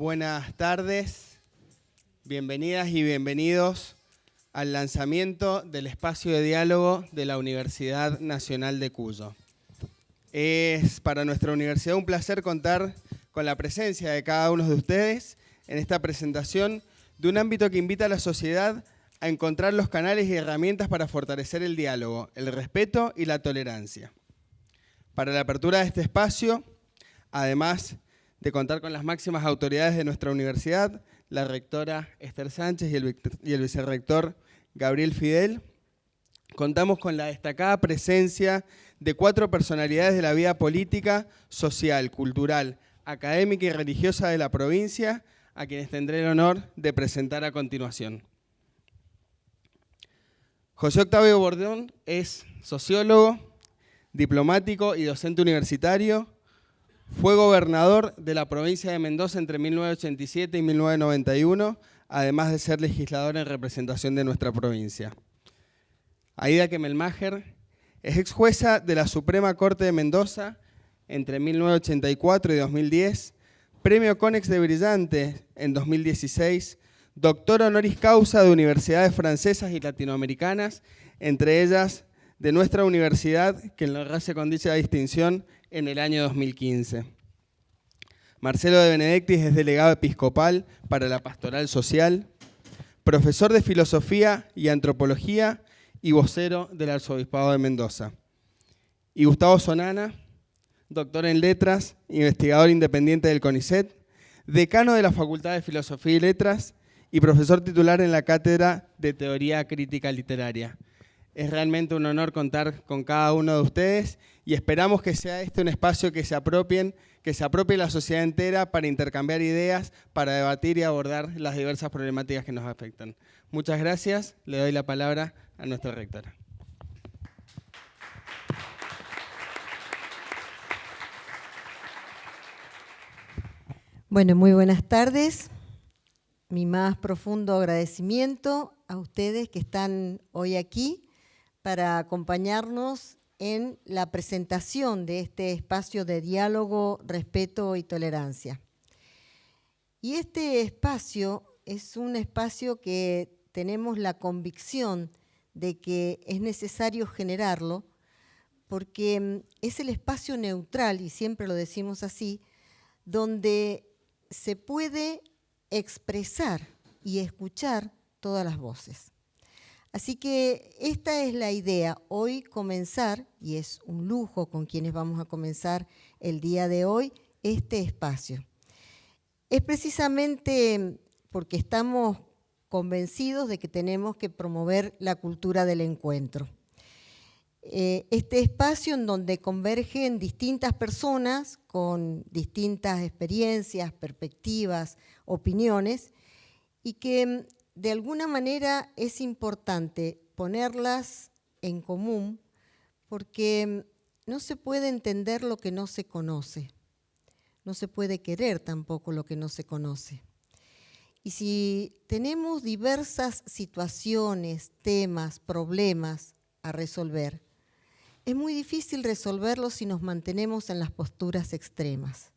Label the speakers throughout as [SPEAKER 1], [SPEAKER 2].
[SPEAKER 1] Buenas tardes, bienvenidas y bienvenidos al lanzamiento del espacio de diálogo de la Universidad Nacional de Cuyo. Es para nuestra universidad un placer contar con la presencia de cada uno de ustedes en esta presentación de un ámbito que invita a la sociedad a encontrar los canales y herramientas para fortalecer el diálogo, el respeto y la tolerancia. Para la apertura de este espacio, además de contar con las máximas autoridades de nuestra universidad, la rectora Esther Sánchez y el vicerrector Gabriel Fidel, contamos con la destacada presencia de 4 personalidades de la vida política, social, cultural, académica y religiosa de la provincia, a quienes tendré el honor de presentar a continuación. José Octavio Bordón es sociólogo, diplomático y docente universitario. Fue gobernador de la provincia de Mendoza entre 1987 y 1991, además de ser legislador en representación de nuestra provincia. Aida Kemelmacher es ex jueza de la Suprema Corte de Mendoza entre 1984 y 2010, premio Conex de Brillante en 2016, doctor honoris causa de universidades francesas y latinoamericanas, entre ellas de nuestra universidad, que enlazase con dicha distinción en el año 2015. Marcelo de Benedictis es delegado episcopal para la Pastoral Social, profesor de Filosofía y Antropología y vocero del Arzobispado de Mendoza. Y Gustavo Sonana, doctor en Letras, investigador independiente del CONICET, decano de la Facultad de Filosofía y Letras y profesor titular en la Cátedra de Teoría Crítica Literaria. Es realmente un honor contar con cada uno de ustedes y esperamos que sea este un espacio que se apropie la sociedad entera para intercambiar ideas, para debatir y abordar las diversas problemáticas que nos afectan. Muchas gracias. Le doy la palabra a nuestra rectora.
[SPEAKER 2] Bueno, muy buenas tardes. Mi más profundo agradecimiento a ustedes que están hoy aquí para acompañarnos en la presentación de este espacio de diálogo, respeto y tolerancia. Y este espacio es un espacio que tenemos la convicción de que es necesario generarlo porque es el espacio neutral, y siempre lo decimos así, donde se puede expresar y escuchar todas las voces. Así que esta es la idea, hoy comenzar, y es un lujo con quienes vamos a comenzar el día de hoy, este espacio. Es precisamente porque estamos convencidos de que tenemos que promover la cultura del encuentro. Este espacio en donde convergen distintas personas con distintas experiencias, perspectivas, opiniones, y que de alguna manera es importante ponerlas en común porque no se puede entender lo que no se conoce, no se puede querer tampoco lo que no se conoce. Y si tenemos diversas situaciones, temas, problemas a resolver, es muy difícil resolverlos si nos mantenemos en las posturas extremas.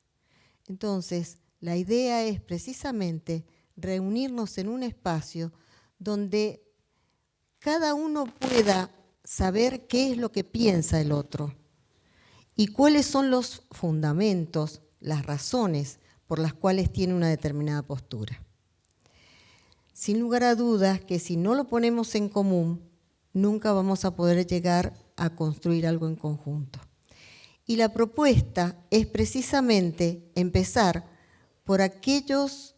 [SPEAKER 2] Entonces, la idea es precisamente reunirnos en un espacio donde cada uno pueda saber qué es lo que piensa el otro y cuáles son los fundamentos, las razones por las cuales tiene una determinada postura. Sin lugar a dudas que si no lo ponemos en común, nunca vamos a poder llegar a construir algo en conjunto. Y la propuesta es precisamente empezar por aquellos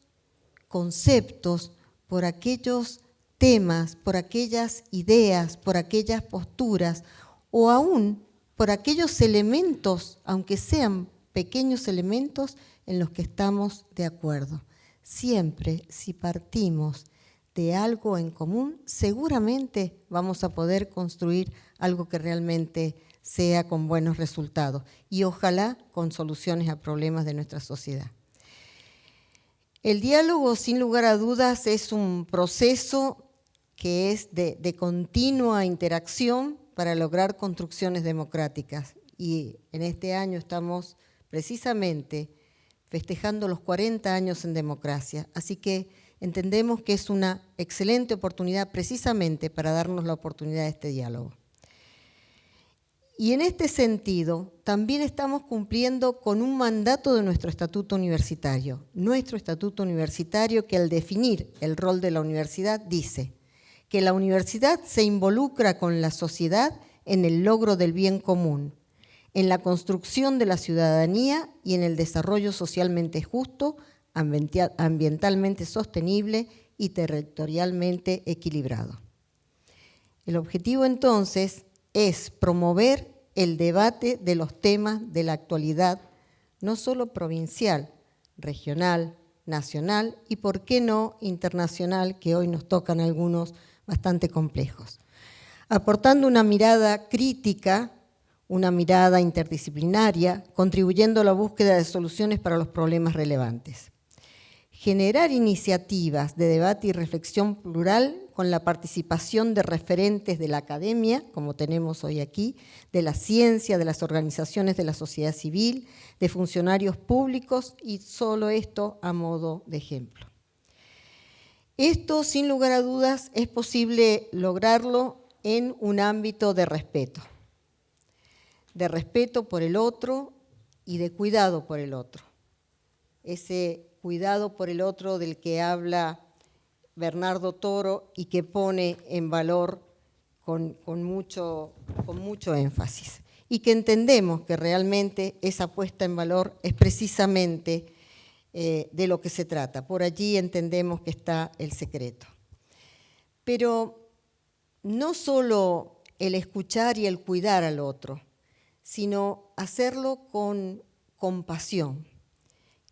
[SPEAKER 2] conceptos, por aquellos temas, por aquellas ideas, por aquellas posturas, o aún por aquellos elementos, aunque sean pequeños elementos, en los que estamos de acuerdo. Siempre, si partimos de algo en común, seguramente vamos a poder construir algo que realmente sea con buenos resultados y ojalá con soluciones a problemas de nuestra sociedad. El diálogo, sin lugar a dudas, es un proceso que es de continua interacción para lograr construcciones democráticas. Y en este año estamos precisamente festejando los 40 años en democracia. Así que entendemos que es una excelente oportunidad precisamente para darnos la oportunidad de este diálogo. Y en este sentido, también estamos cumpliendo con un mandato de nuestro estatuto universitario. Nuestro estatuto universitario, que al definir el rol de la universidad dice que la universidad se involucra con la sociedad en el logro del bien común, en la construcción de la ciudadanía y en el desarrollo socialmente justo, ambientalmente sostenible y territorialmente equilibrado. El objetivo entonces es promover el debate de los temas de la actualidad, no solo provincial, regional, nacional y, por qué no, internacional, que hoy nos tocan algunos bastante complejos, aportando una mirada crítica, una mirada interdisciplinaria, contribuyendo a la búsqueda de soluciones para los problemas relevantes. Generar iniciativas de debate y reflexión plural con la participación de referentes de la academia, como tenemos hoy aquí, de la ciencia, de las organizaciones de la sociedad civil, de funcionarios públicos, y solo esto a modo de ejemplo. Esto, sin lugar a dudas, es posible lograrlo en un ámbito de respeto por el otro y de cuidado por el otro. Ese cuidado por el otro del que habla Bernardo Toro y que pone en valor con mucho énfasis. Y que entendemos que realmente esa puesta en valor es precisamente de lo que se trata. Por allí entendemos que está el secreto. Pero no solo el escuchar y el cuidar al otro, sino hacerlo con compasión.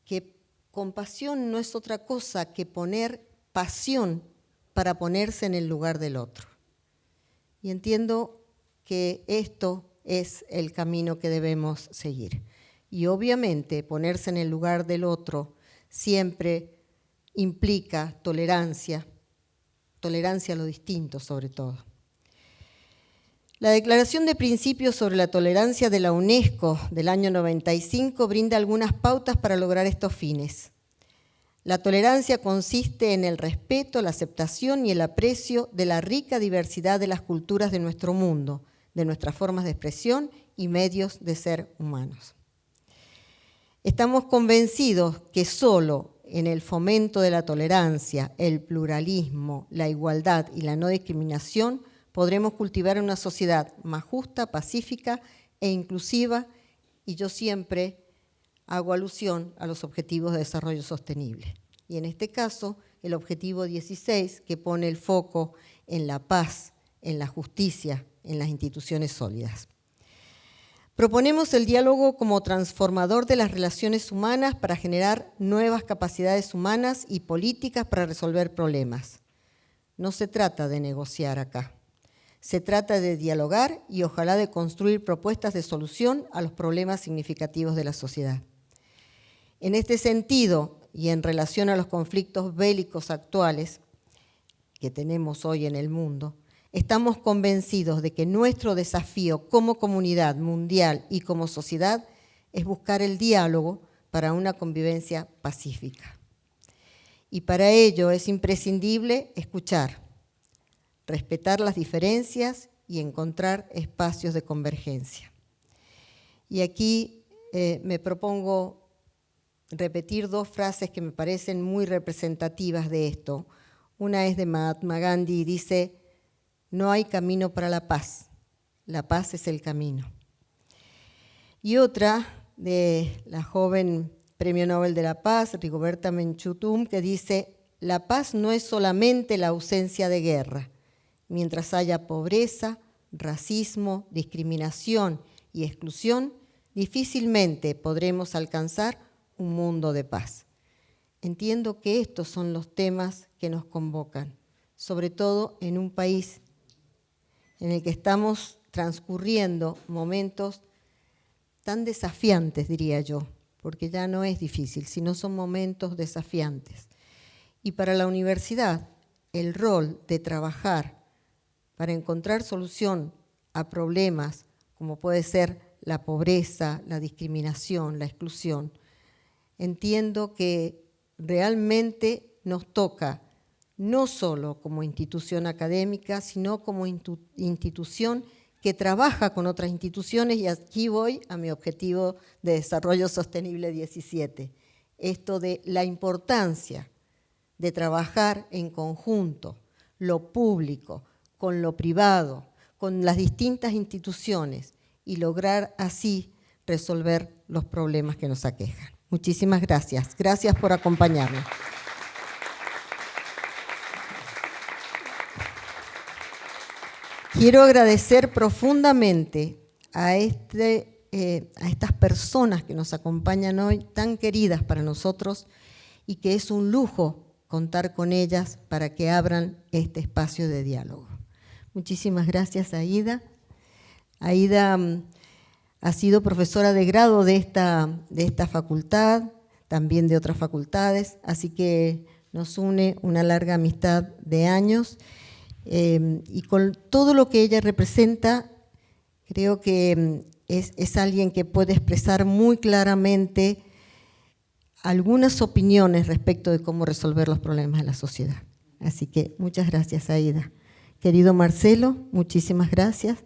[SPEAKER 2] Que compasión no es otra cosa que poner pasión para ponerse en el lugar del otro. Y entiendo que esto es el camino que debemos seguir. Y obviamente ponerse en el lugar del otro siempre implica tolerancia a lo distinto sobre todo. La Declaración de Principios sobre la Tolerancia de la UNESCO del año 95 brinda algunas pautas para lograr estos fines. La tolerancia consiste en el respeto, la aceptación y el aprecio de la rica diversidad de las culturas de nuestro mundo, de nuestras formas de expresión y medios de ser humanos. Estamos convencidos que solo en el fomento de la tolerancia, el pluralismo, la igualdad y la no discriminación podremos cultivar una sociedad más justa, pacífica e inclusiva, y yo siempre hago alusión a los Objetivos de Desarrollo Sostenible. Y en este caso, el objetivo 16, que pone el foco en la paz, en la justicia, en las instituciones sólidas. Proponemos el diálogo como transformador de las relaciones humanas para generar nuevas capacidades humanas y políticas para resolver problemas. No se trata de negociar acá. Se trata de dialogar y ojalá de construir propuestas de solución a los problemas significativos de la sociedad. En este sentido, y en relación a los conflictos bélicos actuales que tenemos hoy en el mundo, estamos convencidos de que nuestro desafío como comunidad mundial y como sociedad es buscar el diálogo para una convivencia pacífica. Y para ello es imprescindible escuchar, respetar las diferencias y encontrar espacios de convergencia. Y aquí me propongo repetir dos frases que me parecen muy representativas de esto. Una es de Mahatma Gandhi y dice: no hay camino para la paz es el camino. Y otra de la joven Premio Nobel de la Paz, Rigoberta Menchú, que dice: la paz no es solamente la ausencia de guerra. Mientras haya pobreza, racismo, discriminación y exclusión, difícilmente podremos alcanzar un mundo de paz. Entiendo que estos son los temas que nos convocan, sobre todo en un país en el que estamos transcurriendo momentos tan desafiantes, diría yo, porque ya no es difícil, sino son momentos desafiantes. Y para la universidad, el rol de trabajar para encontrar solución a problemas como puede ser la pobreza, la discriminación, la exclusión, entiendo que realmente nos toca, no solo como institución académica, sino como institución que trabaja con otras instituciones, y aquí voy a mi objetivo de desarrollo sostenible 17. Esto de la importancia de trabajar en conjunto, lo público, con lo privado, con las distintas instituciones y lograr así resolver los problemas que nos aquejan. Muchísimas gracias. Gracias por acompañarnos. Quiero agradecer profundamente a estas personas que nos acompañan hoy, tan queridas para nosotros, y que es un lujo contar con ellas para que abran este espacio de diálogo. Muchísimas gracias, Aida. Aida ha sido profesora de grado de esta facultad, también de otras facultades, así que nos une una larga amistad de años. Y con todo lo que ella representa, creo que es alguien que puede expresar muy claramente algunas opiniones respecto de cómo resolver los problemas de la sociedad. Así que muchas gracias, Aida. Querido Marcelo, muchísimas gracias.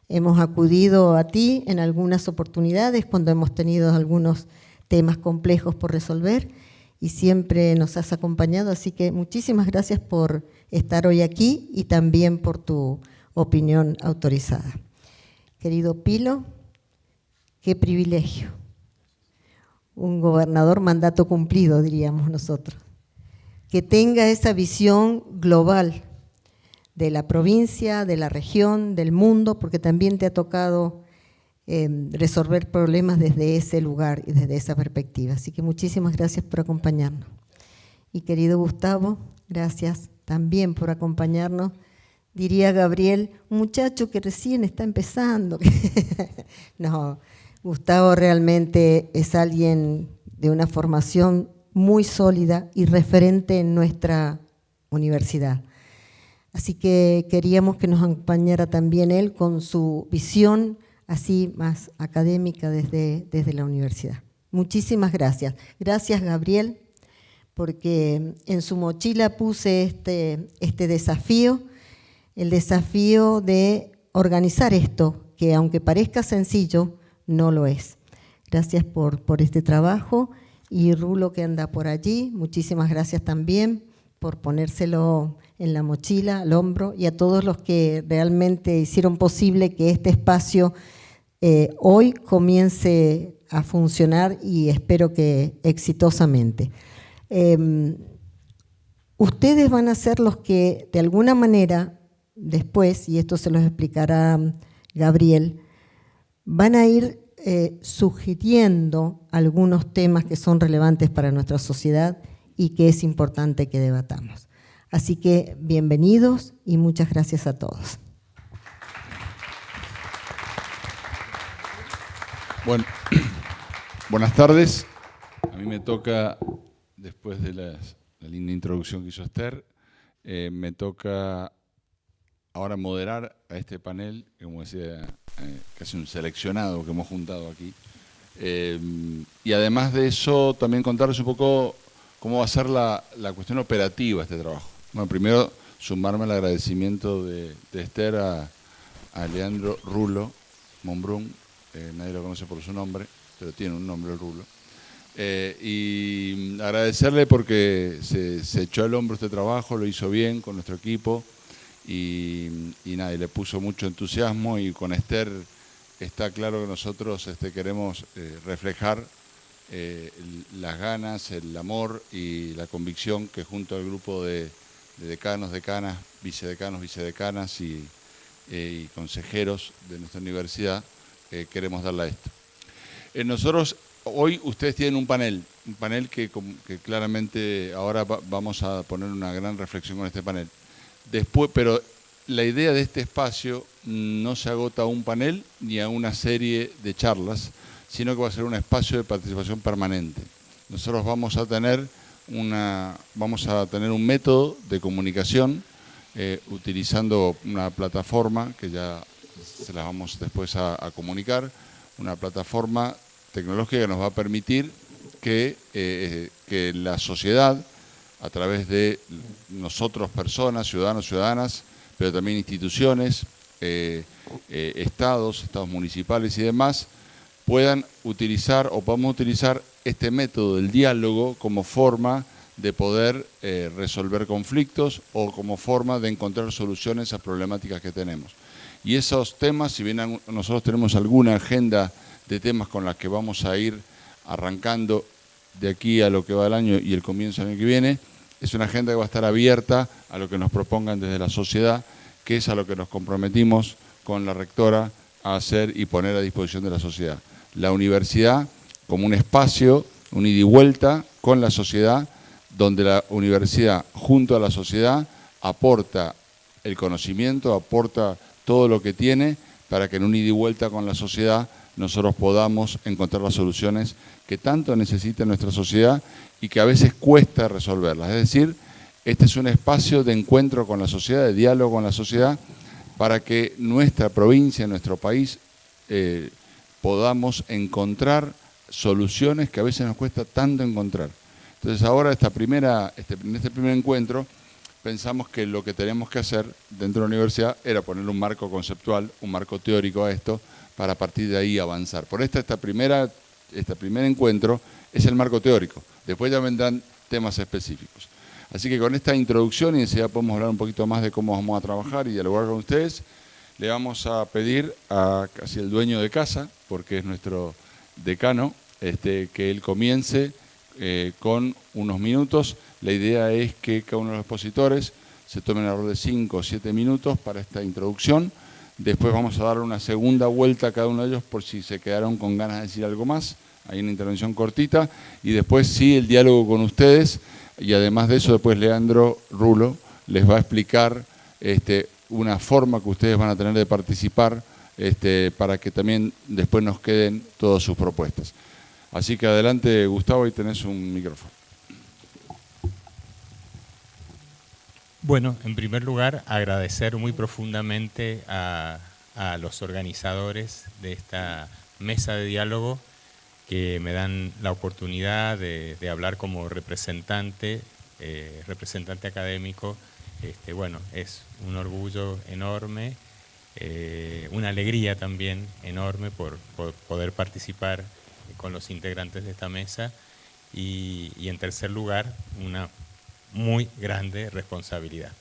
[SPEAKER 2] Hemos acudido a ti en algunas oportunidades cuando hemos tenido algunos temas complejos por resolver y siempre nos has acompañado, así que muchísimas gracias por estar hoy aquí y también por tu opinión autorizada. Querido Pilo, qué privilegio. Un gobernador mandato cumplido, diríamos nosotros. Que tenga esa visión global de la provincia, de la región, del mundo, porque también te ha tocado resolver problemas desde ese lugar y desde esa perspectiva. Así que muchísimas gracias por acompañarnos. Y querido Gustavo, gracias también por acompañarnos. Diría Gabriel, un muchacho que recién está empezando. No, Gustavo realmente es alguien de una formación muy sólida y referente en nuestra universidad. Así que queríamos que nos acompañara también él con su visión así más académica desde la universidad. Muchísimas gracias. Gracias, Gabriel, porque en su mochila puse este desafío, el desafío de organizar esto, que aunque parezca sencillo, no lo es. Gracias por este trabajo. Y Rulo, que anda por allí, muchísimas gracias también por ponérselo en la mochila, al hombro, y a todos los que realmente hicieron posible que este espacio hoy comience a funcionar y espero que exitosamente. Ustedes van a ser los que de alguna manera después, y esto se los explicará Gabriel, van a ir sugiriendo algunos temas que son relevantes para nuestra sociedad y que es importante que debatamos. Así que bienvenidos y muchas gracias a todos.
[SPEAKER 3] Bueno, buenas tardes. A mí me toca, después de la linda introducción que hizo Esther, me toca ahora moderar a este panel, como decía, casi un seleccionado que hemos juntado aquí. Y además de eso, también contarles un poco cómo va a ser la cuestión operativa de este trabajo. Bueno, primero sumarme al agradecimiento de Esther a Leandro Rulo Monbrun. Nadie lo conoce por su nombre, pero tiene un nombre, el Rulo. Y agradecerle porque se echó al hombro este trabajo, lo hizo bien con nuestro equipo y nada, y le puso mucho entusiasmo, y con Esther está claro que nosotros queremos reflejar las ganas, el amor y la convicción que junto al grupo de decanos, decanas, vicedecanas y consejeros de nuestra universidad queremos darle a esto. Nosotros, hoy ustedes tienen un panel que claramente ahora vamos a poner una gran reflexión con este panel. Después, pero la idea de este espacio no se agota a un panel ni a una serie de charlas, sino que va a ser un espacio de participación permanente. Nosotros vamos a tener un método de comunicación utilizando una plataforma que ya se las vamos después a comunicar, una plataforma tecnológica que nos va a permitir que la sociedad, a través de nosotros personas, ciudadanos, ciudadanas, pero también instituciones, estados municipales y demás, puedan utilizar o podamos utilizar este método del diálogo como forma de poder resolver conflictos o como forma de encontrar soluciones a problemáticas que tenemos. Y esos temas, si bien nosotros tenemos alguna agenda de temas con las que vamos a ir arrancando de aquí a lo que va el año y el comienzo del año que viene, es una agenda que va a estar abierta a lo que nos propongan desde la sociedad, que es a lo que nos comprometimos con la rectora a hacer y poner a disposición de la sociedad. La universidad como un espacio, un ida y vuelta con la sociedad, donde la universidad junto a la sociedad aporta el conocimiento, aporta todo lo que tiene para que en un ida y vuelta con la sociedad nosotros podamos encontrar las soluciones que tanto necesita nuestra sociedad y que a veces cuesta resolverlas. Es decir, este es un espacio de encuentro con la sociedad, de diálogo con la sociedad, para que nuestra provincia, nuestro país, podamos encontrar soluciones que a veces nos cuesta tanto encontrar. Entonces ahora en este primer encuentro pensamos que lo que teníamos que hacer dentro de la universidad era poner un marco conceptual, un marco teórico a esto, para a partir de ahí avanzar. Por este primer encuentro es el marco teórico, después ya vendrán temas específicos. Así que con esta introducción y enseguida podemos hablar un poquito más de cómo vamos a trabajar y dialogar con ustedes. Le vamos a pedir a casi el dueño de casa, porque es nuestro decano, que él comience con unos minutos. La idea es que cada uno de los expositores se tomen alrededor de 5 o 7 minutos para esta introducción. Después vamos a dar una segunda vuelta a cada uno de ellos por si se quedaron con ganas de decir algo más. Hay una intervención cortita y después sí el diálogo con ustedes. Y además de eso, después Leandro Rulo les va a explicar una forma que ustedes van a tener de participar para que también después nos queden todas sus propuestas. Así que adelante, Gustavo, y tenés un micrófono.
[SPEAKER 4] Bueno, en primer lugar, agradecer muy profundamente a los organizadores de esta mesa de diálogo que me dan la oportunidad de hablar como representante académico. Bueno, es un orgullo enorme, una alegría también enorme por poder participar con los integrantes de esta mesa y en tercer lugar, una muy grande responsabilidad.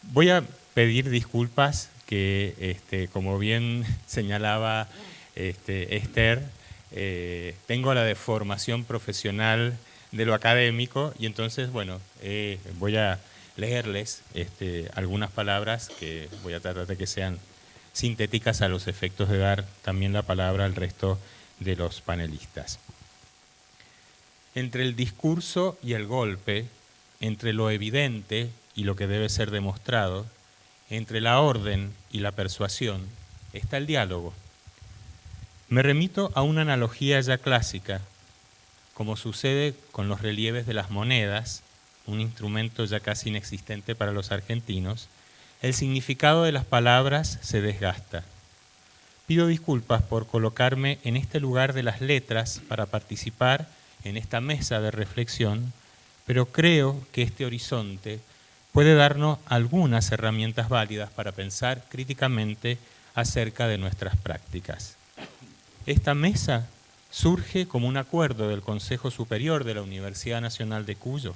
[SPEAKER 4] Voy a pedir disculpas que, como bien señalaba Esther, tengo la deformación profesional de lo académico y entonces, bueno, voy a leerles algunas palabras que voy a tratar de que sean sintéticas a los efectos de dar también la palabra al resto de los panelistas. Entre el discurso y el golpe, entre lo evidente y lo que debe ser demostrado, entre la orden y la persuasión, está el diálogo. Me remito a una analogía ya clásica, como sucede con los relieves de las monedas, un instrumento ya casi inexistente para los argentinos, el significado de las palabras se desgasta. Pido disculpas por colocarme en este lugar de las letras para participar en esta mesa de reflexión, pero creo que este horizonte puede darnos algunas herramientas válidas para pensar críticamente acerca de nuestras prácticas. Esta mesa surge como un acuerdo del Consejo Superior de la Universidad Nacional de Cuyo.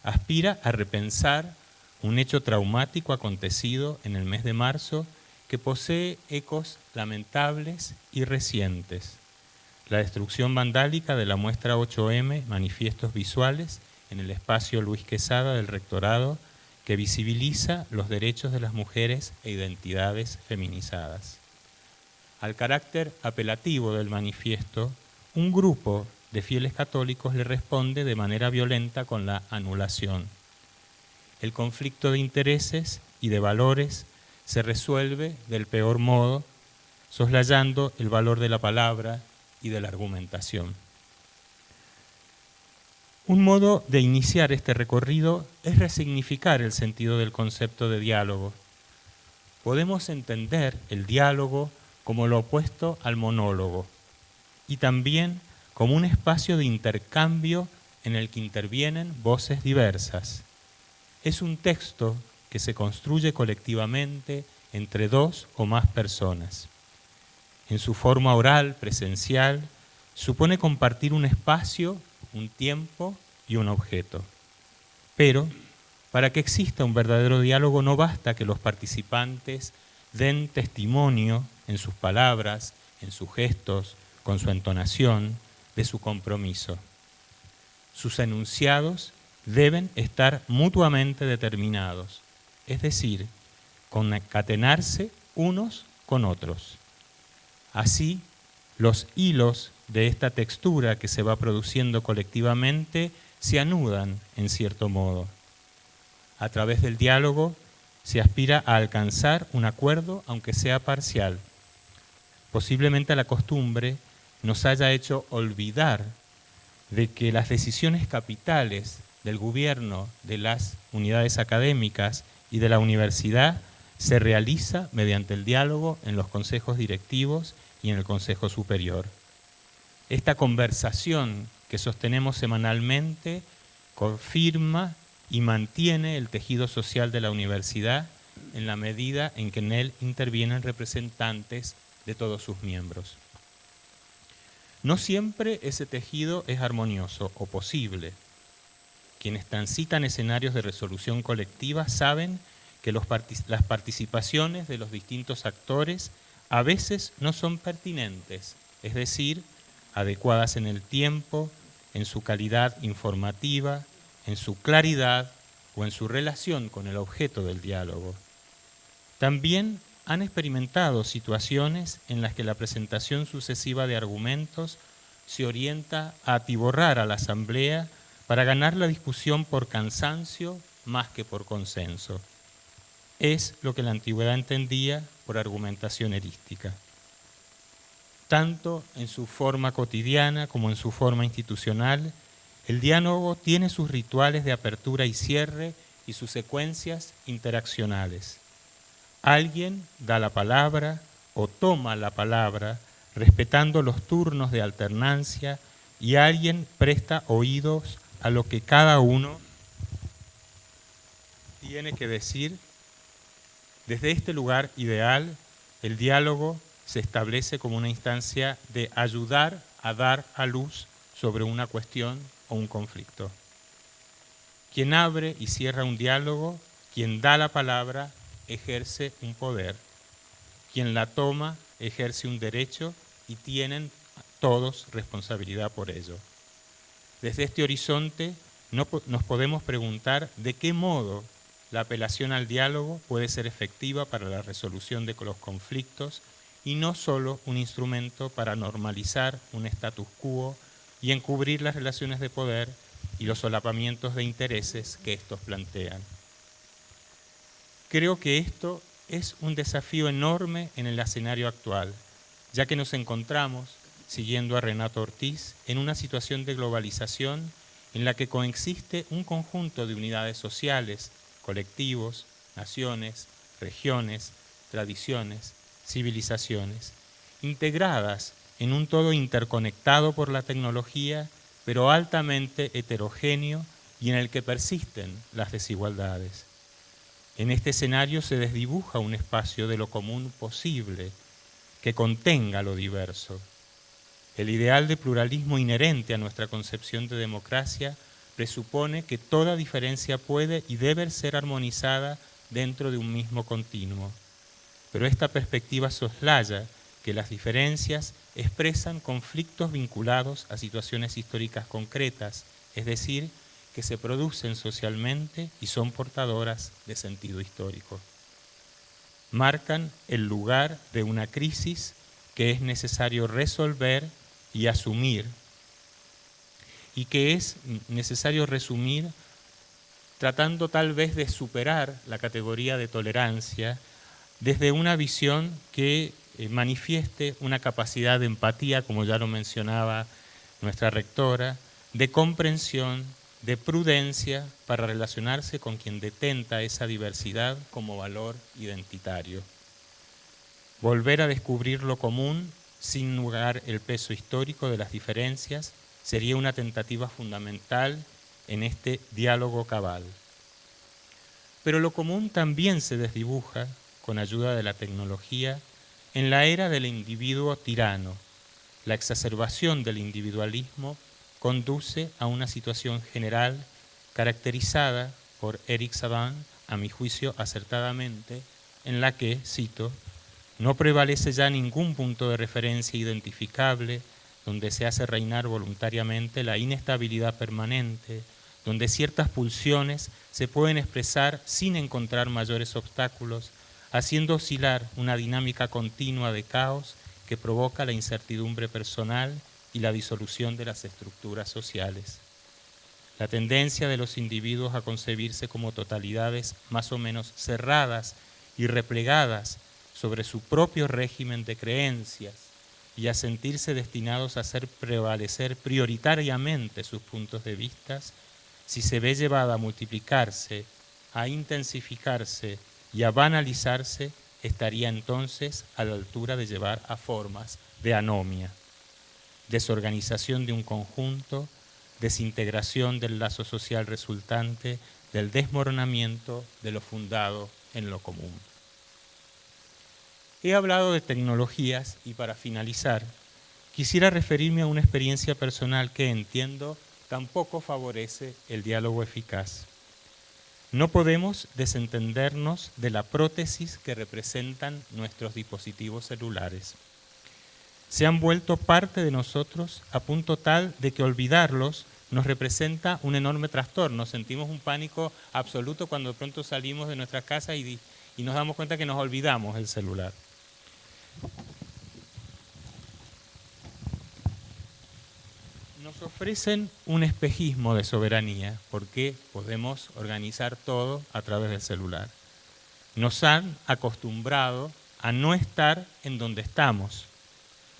[SPEAKER 4] Aspira a repensar un hecho traumático acontecido en el mes de marzo que posee ecos lamentables y recientes. La destrucción vandálica de la muestra 8M, manifiestos visuales, en el espacio Luis Quesada del Rectorado, que visibiliza los derechos de las mujeres e identidades feminizadas. Al carácter apelativo del manifiesto, un grupo de fieles católicos le responde de manera violenta con la anulación. El conflicto de intereses y de valores se resuelve del peor modo, soslayando el valor de la palabra y de la argumentación. Un modo de iniciar este recorrido es resignificar el sentido del concepto de diálogo. Podemos entender el diálogo como lo opuesto al monólogo y también como un espacio de intercambio en el que intervienen voces diversas. Es un texto que se construye colectivamente entre dos o más personas. En su forma oral, presencial, supone compartir un espacio, un tiempo y un objeto. Pero, para que exista un verdadero diálogo, no basta que los participantes den testimonio en sus palabras, en sus gestos, con su entonación, de su compromiso. Sus enunciados deben estar mutuamente determinados, es decir, concatenarse unos con otros. Así, los hilos de esta textura que se va produciendo colectivamente se anudan en cierto modo. A través del diálogo se aspira a alcanzar un acuerdo, aunque sea parcial. Posiblemente la costumbre nos haya hecho olvidar de que las decisiones capitales del gobierno, de las unidades académicas y de la universidad se realiza mediante el diálogo en los consejos directivos y en el Consejo Superior. Esta conversación que sostenemos semanalmente confirma y mantiene el tejido social de la universidad en la medida en que en él intervienen representantes de todos sus miembros. No siempre ese tejido es armonioso o posible. Quienes transitan escenarios de resolución colectiva saben que las participaciones de los distintos actores a veces no son pertinentes, es decir, adecuadas en el tiempo, en su calidad informativa, en su claridad o en su relación con el objeto del diálogo. También han experimentado situaciones en las que la presentación sucesiva de argumentos se orienta a atiborrar a la asamblea para ganar la discusión por cansancio más que por consenso. Es lo que la antigüedad entendía por argumentación erística. Tanto en su forma cotidiana como en su forma institucional, el diálogo tiene sus rituales de apertura y cierre y sus secuencias interaccionales. Alguien da la palabra o toma la palabra respetando los turnos de alternancia y alguien presta oídos a lo que cada uno tiene que decir. Desde este lugar ideal, el diálogo se establece como una instancia de ayudar a dar a luz sobre una cuestión o un conflicto. Quien abre y cierra un diálogo, quien da la palabra, ejerce un poder. Quien la toma, ejerce un derecho y tienen todos responsabilidad por ello. Desde este horizonte nos podemos preguntar de qué modo la apelación al diálogo puede ser efectiva para la resolución de los conflictos y no solo un instrumento para normalizar un status quo y encubrir las relaciones de poder y los solapamientos de intereses que estos plantean. Creo que esto es un desafío enorme en el escenario actual, ya que nos encontramos, siguiendo a Renato Ortiz, en una situación de globalización en la que coexiste un conjunto de unidades sociales, colectivos, naciones, regiones, tradiciones, civilizaciones, integradas en un todo interconectado por la tecnología, pero altamente heterogéneo y en el que persisten las desigualdades. En este escenario se desdibuja un espacio de lo común posible que contenga lo diverso. El ideal de pluralismo inherente a nuestra concepción de democracia presupone que toda diferencia puede y debe ser armonizada dentro de un mismo continuo. Pero esta perspectiva soslaya que las diferencias expresan conflictos vinculados a situaciones históricas concretas, es decir, que se producen socialmente y son portadoras de sentido histórico. Marcan el lugar de una crisis que es necesario resolver y asumir, y que es necesario resumir tratando tal vez de superar la categoría de tolerancia desde una visión que manifieste una capacidad de empatía, como ya lo mencionaba nuestra rectora, de comprensión, de prudencia para relacionarse con quien detenta esa diversidad como valor identitario. Volver a descubrir lo común sin negar el peso histórico de las diferencias, sería una tentativa fundamental en este diálogo cabal. Pero lo común también se desdibuja, con ayuda de la tecnología, en la era del individuo tirano. La exacerbación del individualismo conduce a una situación general caracterizada por Eric Sabin, a mi juicio acertadamente, en la que, cito, no prevalece ya ningún punto de referencia identificable donde se hace reinar voluntariamente la inestabilidad permanente, donde ciertas pulsiones se pueden expresar sin encontrar mayores obstáculos, haciendo oscilar una dinámica continua de caos que provoca la incertidumbre personal y la disolución de las estructuras sociales. La tendencia de los individuos a concebirse como totalidades más o menos cerradas y replegadas sobre su propio régimen de creencias y a sentirse destinados a hacer prevalecer prioritariamente sus puntos de vista, si se ve llevada a multiplicarse, a intensificarse y a banalizarse, estaría entonces a la altura de llevar a formas de anomia, desorganización de un conjunto, desintegración del lazo social resultante, del desmoronamiento de lo fundado en lo común. He hablado de tecnologías y para finalizar, quisiera referirme a una experiencia personal que entiendo tampoco favorece el diálogo eficaz. No podemos desentendernos de la prótesis que representan nuestros dispositivos celulares. Se han vuelto parte de nosotros a punto tal de que olvidarlos nos representa un enorme trastorno. Sentimos un pánico absoluto cuando de pronto salimos de nuestra casa y nos damos cuenta que nos olvidamos el celular. Nos ofrecen un espejismo de soberanía porque podemos organizar todo a través del celular. Nos han acostumbrado a no estar en donde estamos.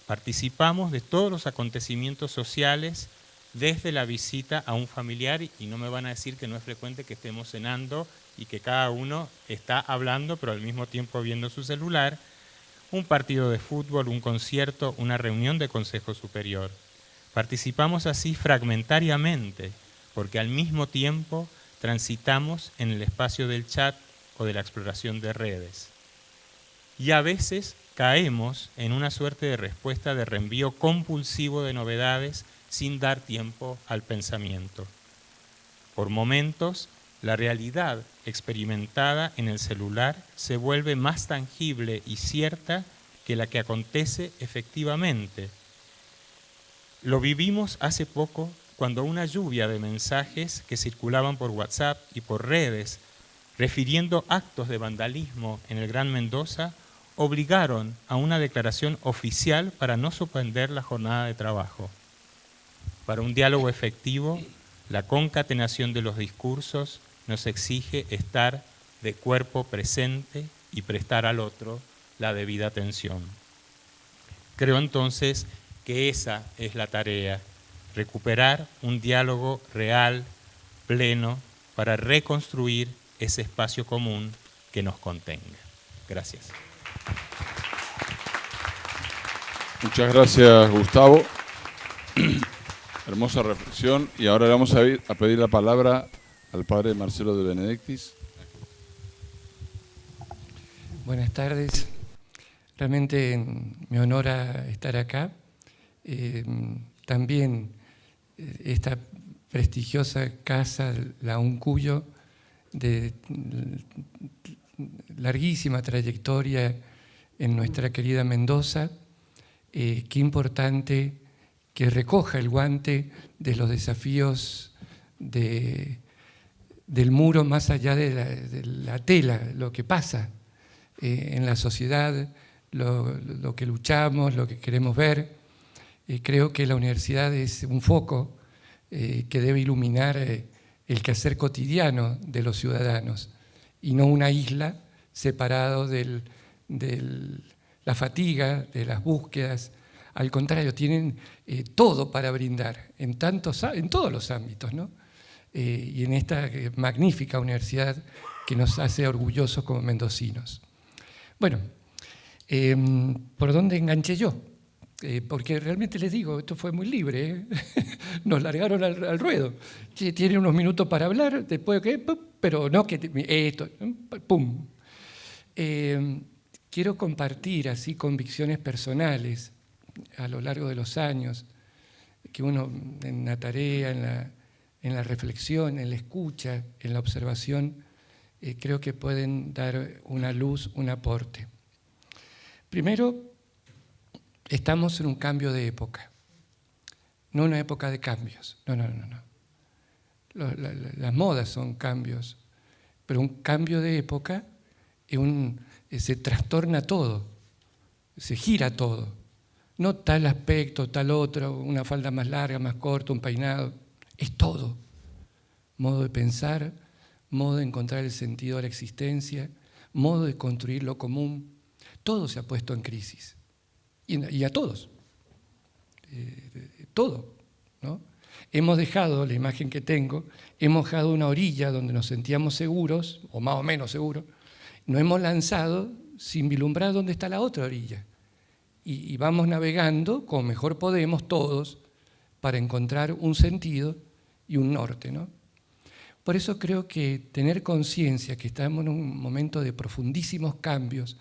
[SPEAKER 4] Participamos de todos los acontecimientos sociales desde la visita a un familiar y no me van a decir que no es frecuente que estemos cenando y que cada uno está hablando pero al mismo tiempo viendo su celular, un partido de fútbol, un concierto, una reunión de consejo superior. Participamos así fragmentariamente, porque al mismo tiempo transitamos en el espacio del chat o de la exploración de redes. Y a veces caemos en una suerte de respuesta de reenvío compulsivo de novedades sin dar tiempo al pensamiento. Por momentos, la realidad experimentada en el celular se vuelve más tangible y cierta que la que acontece efectivamente. Lo vivimos hace poco cuando una lluvia de mensajes que circulaban por WhatsApp y por redes refiriendo actos de vandalismo en el Gran Mendoza obligaron a una declaración oficial para no suspender la jornada de trabajo. Para un diálogo efectivo, la concatenación de los discursos nos exige estar de cuerpo presente y prestar al otro la debida atención. Creo entonces que esa es la tarea, recuperar un diálogo real, pleno, para reconstruir ese espacio común que nos contenga. Gracias.
[SPEAKER 3] Muchas gracias, Gustavo. Hermosa reflexión. Y ahora le vamos a pedir la palabra al padre Marcelo de Benedictis.
[SPEAKER 5] Buenas tardes. Realmente me honora estar acá. También esta prestigiosa casa, la Uncuyo, de larguísima trayectoria en nuestra querida Mendoza. Qué importante que recoja el guante de los desafíos del muro más allá de la tela, lo que pasa en la sociedad, lo que luchamos, lo que queremos ver. Creo que la universidad es un foco que debe iluminar el quehacer cotidiano de los ciudadanos y no una isla separado de la fatiga, de las búsquedas. Al contrario, tienen todo para brindar en todos los ámbitos, ¿no? Y en esta magnífica universidad que nos hace orgullosos como mendocinos. Bueno, ¿por dónde enganché yo? porque realmente les digo, esto fue muy libre, ¿eh? Nos largaron al ruedo. Tiene unos minutos para hablar, después que, pero no que esto, pum. Quiero compartir así convicciones personales a lo largo de los años, que uno en la tarea, en la reflexión, en la escucha, en la observación, creo que pueden dar una luz, un aporte. Primero, estamos en un cambio de época, no una época de cambios, no. Las modas son cambios, pero un cambio de época se trastorna todo, se gira todo. No tal aspecto, tal otro, una falda más larga, más corta, un peinado, es todo. Modo de pensar, modo de encontrar el sentido de la existencia, modo de construir lo común, todo se ha puesto en crisis. Y a todos, todo, ¿no? Hemos dejado, la imagen que tengo, hemos dejado una orilla donde nos sentíamos seguros, o más o menos seguros, nos hemos lanzado sin vislumbrar dónde está la otra orilla. Y vamos navegando como mejor podemos todos para encontrar un sentido y un norte, ¿no? Por eso creo que tener conciencia que estamos en un momento de profundísimos cambios,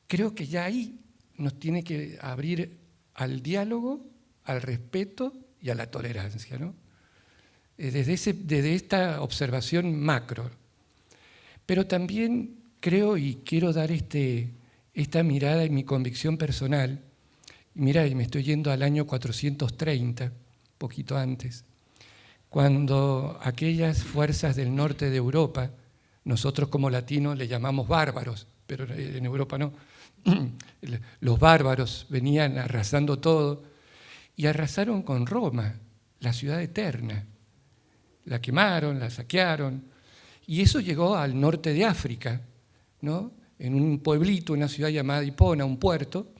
[SPEAKER 5] creo que ya ahí nos tiene que abrir al diálogo, al respeto y a la tolerancia, ¿no? Desde esta observación macro. Pero también creo y quiero dar esta mirada y mi convicción personal. Mirá, y me estoy yendo al año 430, poquito antes, cuando aquellas fuerzas del norte de Europa, nosotros como latinos le llamamos bárbaros, pero en Europa no, los bárbaros venían arrasando todo y arrasaron con Roma, la ciudad eterna. La quemaron, la saquearon y eso llegó al norte de África, ¿no? En un pueblito, una ciudad llamada Hipona, un puerto,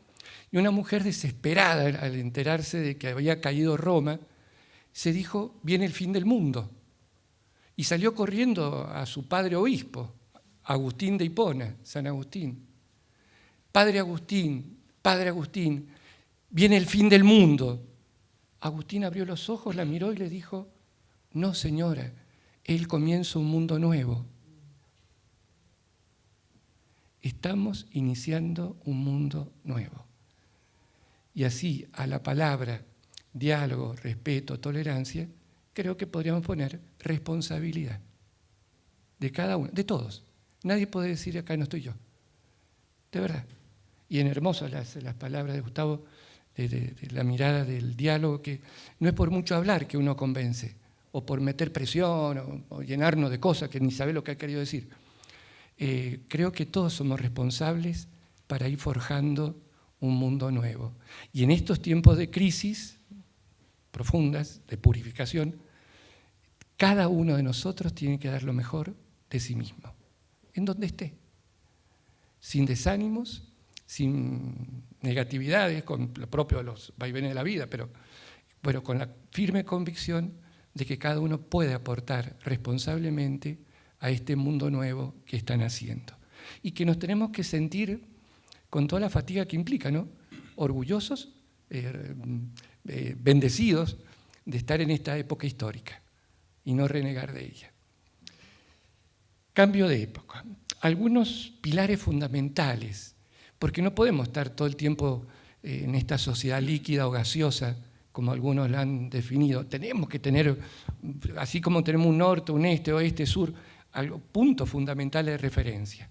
[SPEAKER 5] y una mujer desesperada al enterarse de que había caído Roma, se dijo, viene el fin del mundo. Y salió corriendo a su padre obispo, Agustín de Hipona, San Agustín. Padre Agustín, viene el fin del mundo. Agustín abrió los ojos, la miró y le dijo, no señora, él comienza un mundo nuevo. Estamos iniciando un mundo nuevo. Y así, a la palabra diálogo, respeto, tolerancia, creo que podríamos poner responsabilidad de cada uno, de todos. Nadie puede decir acá no estoy yo, de verdad. Y en hermosas las palabras de Gustavo, de la mirada del diálogo, que no es por mucho hablar que uno convence, o por meter presión, o llenarnos de cosas que ni sabe lo que ha querido decir. Creo que todos somos responsables para ir forjando un mundo nuevo. Y en estos tiempos de crisis profundas, de purificación, cada uno de nosotros tiene que dar lo mejor de sí mismo, en donde esté, sin desánimos, sin negatividades, con lo propio de los vaivenes de la vida, pero con la firme convicción de que cada uno puede aportar responsablemente a este mundo nuevo que están haciendo. Y que nos tenemos que sentir con toda la fatiga que implica, ¿no? Orgullosos, bendecidos de estar en esta época histórica y no renegar de ella. Cambio de época. Algunos pilares fundamentales, porque no podemos estar todo el tiempo en esta sociedad líquida o gaseosa, como algunos la han definido. Tenemos que tener, así como tenemos un norte, un este, oeste, sur, puntos fundamentales de referencia.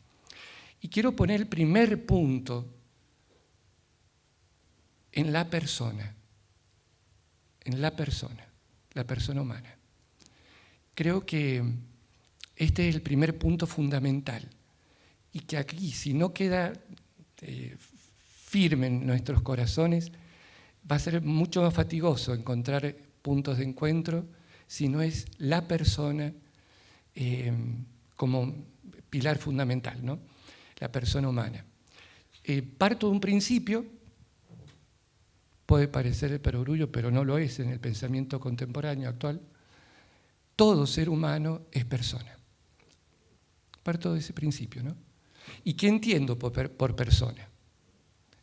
[SPEAKER 5] Y quiero poner el primer punto en la persona humana. Creo que este es el primer punto fundamental y que aquí, si no queda firme en nuestros corazones, va a ser mucho más fatigoso encontrar puntos de encuentro si no es la persona como pilar fundamental, ¿no? La persona humana. Parto de un principio, puede parecer de perogrullo, pero no lo es en el pensamiento contemporáneo actual. Todo ser humano es persona. Parto de ese principio, ¿no? ¿Y qué entiendo por persona?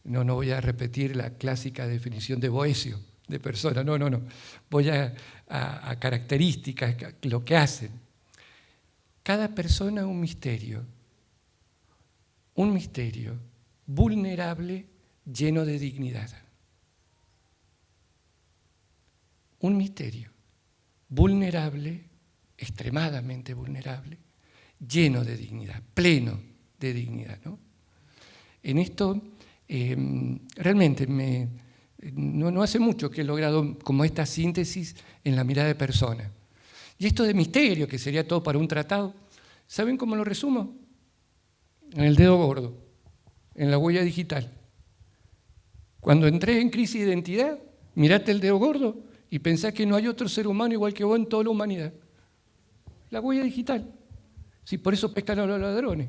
[SPEAKER 5] No voy a repetir la clásica definición de Boecio, de persona, no. Voy a características, lo que hacen. Cada persona un misterio vulnerable, lleno de dignidad. Un misterio vulnerable, extremadamente vulnerable, lleno de dignidad, pleno de dignidad, ¿no? En esto, realmente, no hace mucho que he logrado como esta síntesis en la mirada de persona. Y esto de misterio, que sería todo para un tratado, ¿saben cómo lo resumo? En el dedo gordo, en la huella digital. Cuando entré en crisis de identidad, mirate el dedo gordo y pensá que no hay otro ser humano igual que vos en toda la humanidad. La huella digital. Sí, por eso pescan a los ladrones.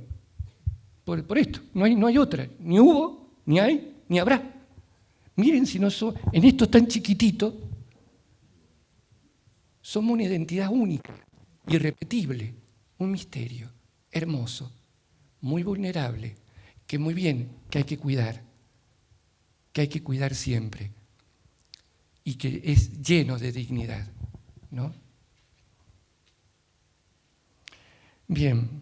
[SPEAKER 5] Por esto, no hay otra. Ni hubo, ni hay, ni habrá. Miren si no son, en esto tan chiquitito, somos una identidad única, irrepetible, un misterio, hermoso, muy vulnerable, que muy bien, que hay que cuidar siempre, y que es lleno de dignidad, ¿no? Bien,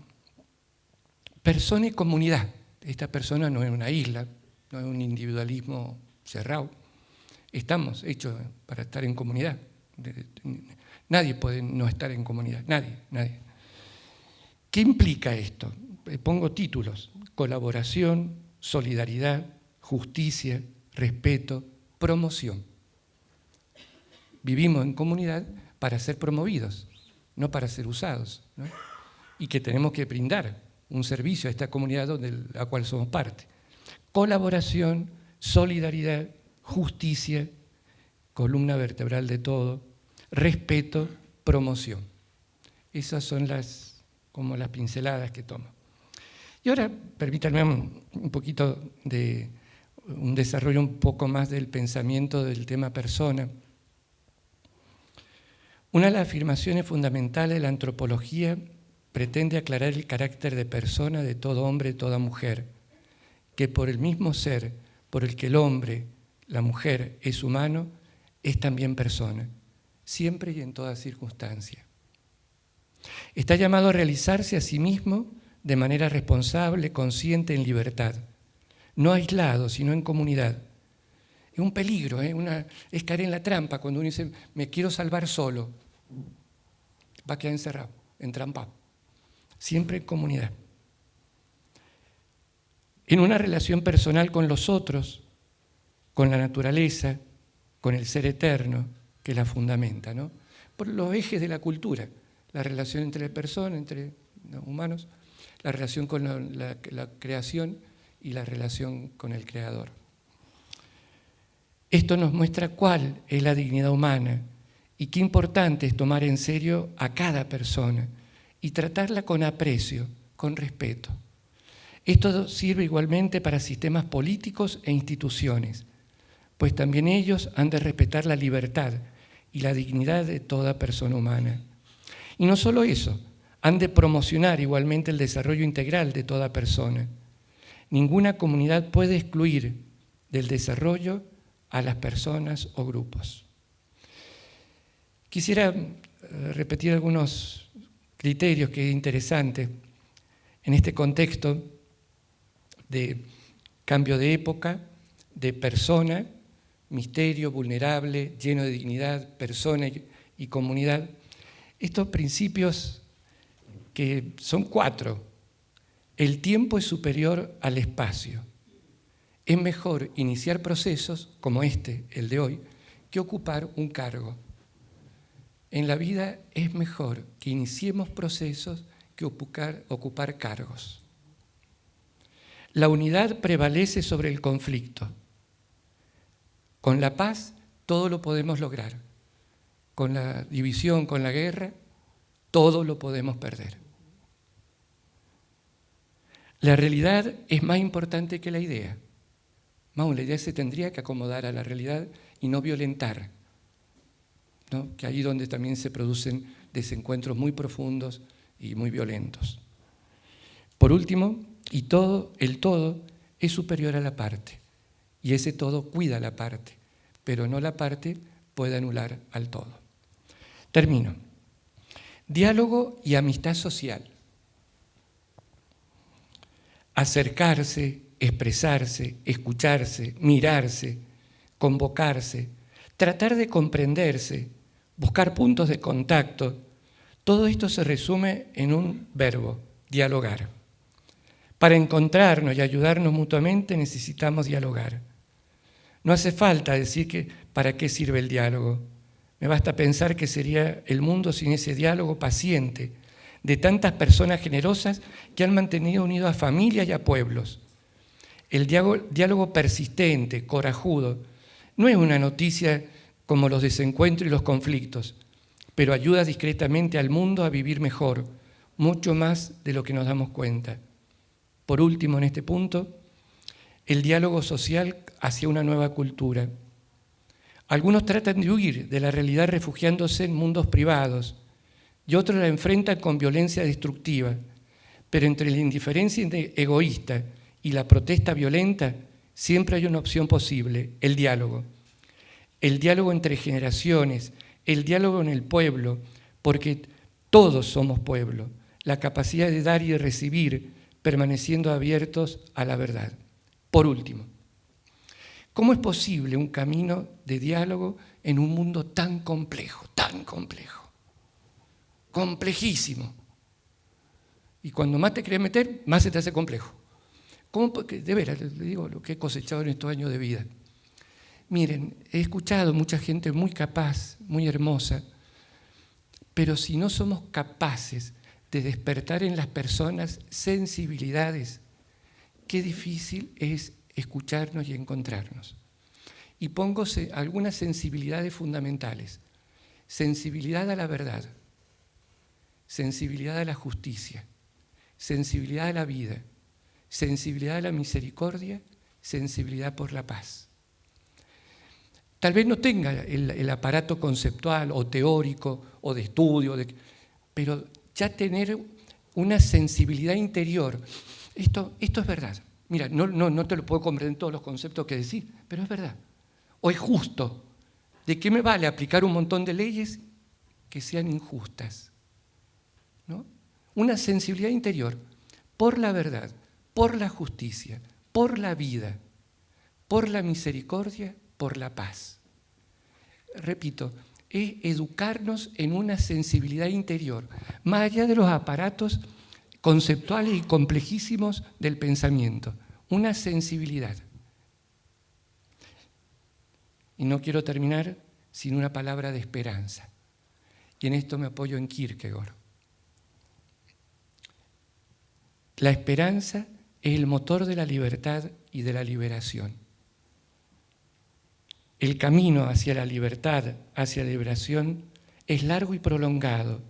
[SPEAKER 5] persona y comunidad. Esta persona no es una isla, no es un individualismo cerrado. Estamos hechos para estar en comunidad. Nadie puede no estar en comunidad, nadie. ¿Qué implica esto? Pongo títulos: colaboración, solidaridad, justicia, respeto, promoción. Vivimos en comunidad para ser promovidos, no para ser usados, ¿no? Y que tenemos que brindar un servicio a esta comunidad de la cual somos parte. Colaboración, solidaridad, justicia, columna vertebral de todo, respeto, promoción. Esas son como las pinceladas que tomo. Y ahora, permítanme un poquito de un desarrollo un poco más del pensamiento del tema persona. Una de las afirmaciones fundamentales de la antropología pretende aclarar el carácter de persona de todo hombre y toda mujer, que por el mismo ser por el que el hombre, la mujer, es humano, es también persona, siempre y en toda circunstancia. Está llamado a realizarse a sí mismo de manera responsable, consciente, en libertad, no aislado, sino en comunidad. Es un peligro, es caer en la trampa cuando uno dice, me quiero salvar solo. Va a quedar encerrado, entrampado. Siempre en comunidad. En una relación personal con los otros, con la naturaleza, con el ser eterno que la fundamenta, ¿no? Por los ejes de la cultura, la relación entre personas, entre los humanos, la relación con la creación y la relación con el Creador. Esto nos muestra cuál es la dignidad humana y qué importante es tomar en serio a cada persona y tratarla con aprecio, con respeto. Esto sirve igualmente para sistemas políticos e instituciones, pues también ellos han de respetar la libertad y la dignidad de toda persona humana. Y no solo eso, han de promocionar igualmente el desarrollo integral de toda persona. Ninguna comunidad puede excluir del desarrollo a las personas o grupos. Quisiera repetir algunos criterios que es interesante en este contexto de cambio de época, de persona, misterio, vulnerable, lleno de dignidad, persona y comunidad. Estos principios que son 4. El tiempo es superior al espacio. Es mejor iniciar procesos como el de hoy, que ocupar un cargo. En la vida es mejor que iniciemos procesos que ocupar cargos. La unidad prevalece sobre el conflicto. Con la paz todo lo podemos lograr. Con la división, con la guerra, todo lo podemos perder. La realidad es más importante que la idea. La idea se tendría que acomodar a la realidad y no violentar, ¿no? Que ahí es donde también se producen desencuentros muy profundos y muy violentos. Por último, el todo es superior a la parte. y ese todo cuida la parte, pero no la parte puede anular al todo. Termino. Diálogo y amistad social. Acercarse, expresarse, escucharse, mirarse, convocarse, tratar de comprenderse, buscar puntos de contacto. Todo esto se resume en un verbo, dialogar. Para encontrarnos y ayudarnos mutuamente necesitamos dialogar. No hace falta decir que para qué sirve el diálogo. Me basta pensar que sería el mundo sin ese diálogo paciente de tantas personas generosas que han mantenido unidos a familias y a pueblos. El diálogo persistente, corajudo, no es una noticia como los desencuentros y los conflictos, pero ayuda discretamente al mundo a vivir mejor, mucho más de lo que nos damos cuenta. Por último, en este punto, el diálogo social hacia una nueva cultura. Algunos tratan de huir de la realidad refugiándose en mundos privados y otros la enfrentan con violencia destructiva, pero entre la indiferencia egoísta y la protesta violenta siempre hay una opción posible, el diálogo. El diálogo entre generaciones, el diálogo en el pueblo, porque todos somos pueblo, la capacidad de dar y de recibir, permaneciendo abiertos a la verdad. Por último, ¿cómo es posible un camino de diálogo en un mundo tan complejo, complejísimo? Y cuando más te querés meter, más se te hace complejo. ¿Cómo? Porque, de veras, les digo lo que he cosechado en estos años de vida. Miren, he escuchado mucha gente muy capaz, muy hermosa, pero si no somos capaces de despertar en las personas sensibilidades, qué difícil es escucharnos y encontrarnos. Y pongo algunas sensibilidades fundamentales. Sensibilidad a la verdad, sensibilidad a la justicia, sensibilidad a la vida, sensibilidad a la misericordia, sensibilidad por la paz. Tal vez no tenga el aparato conceptual o teórico o de estudio, pero ya tener una sensibilidad interior. Esto es verdad. Mira, no te lo puedo comprender en todos los conceptos que decís, pero es verdad. O es justo. ¿De qué me vale aplicar un montón de leyes que sean injustas? ¿No? Una sensibilidad interior por la verdad, por la justicia, por la vida, por la misericordia, por la paz. Repito, es educarnos en una sensibilidad interior, más allá de los aparatos conceptuales y complejísimos del pensamiento, una sensibilidad. Y no quiero terminar sin una palabra de esperanza. Y en esto me apoyo en Kierkegaard. La esperanza es el motor de la libertad y de la liberación. El camino hacia la libertad, hacia la liberación, es largo y prolongado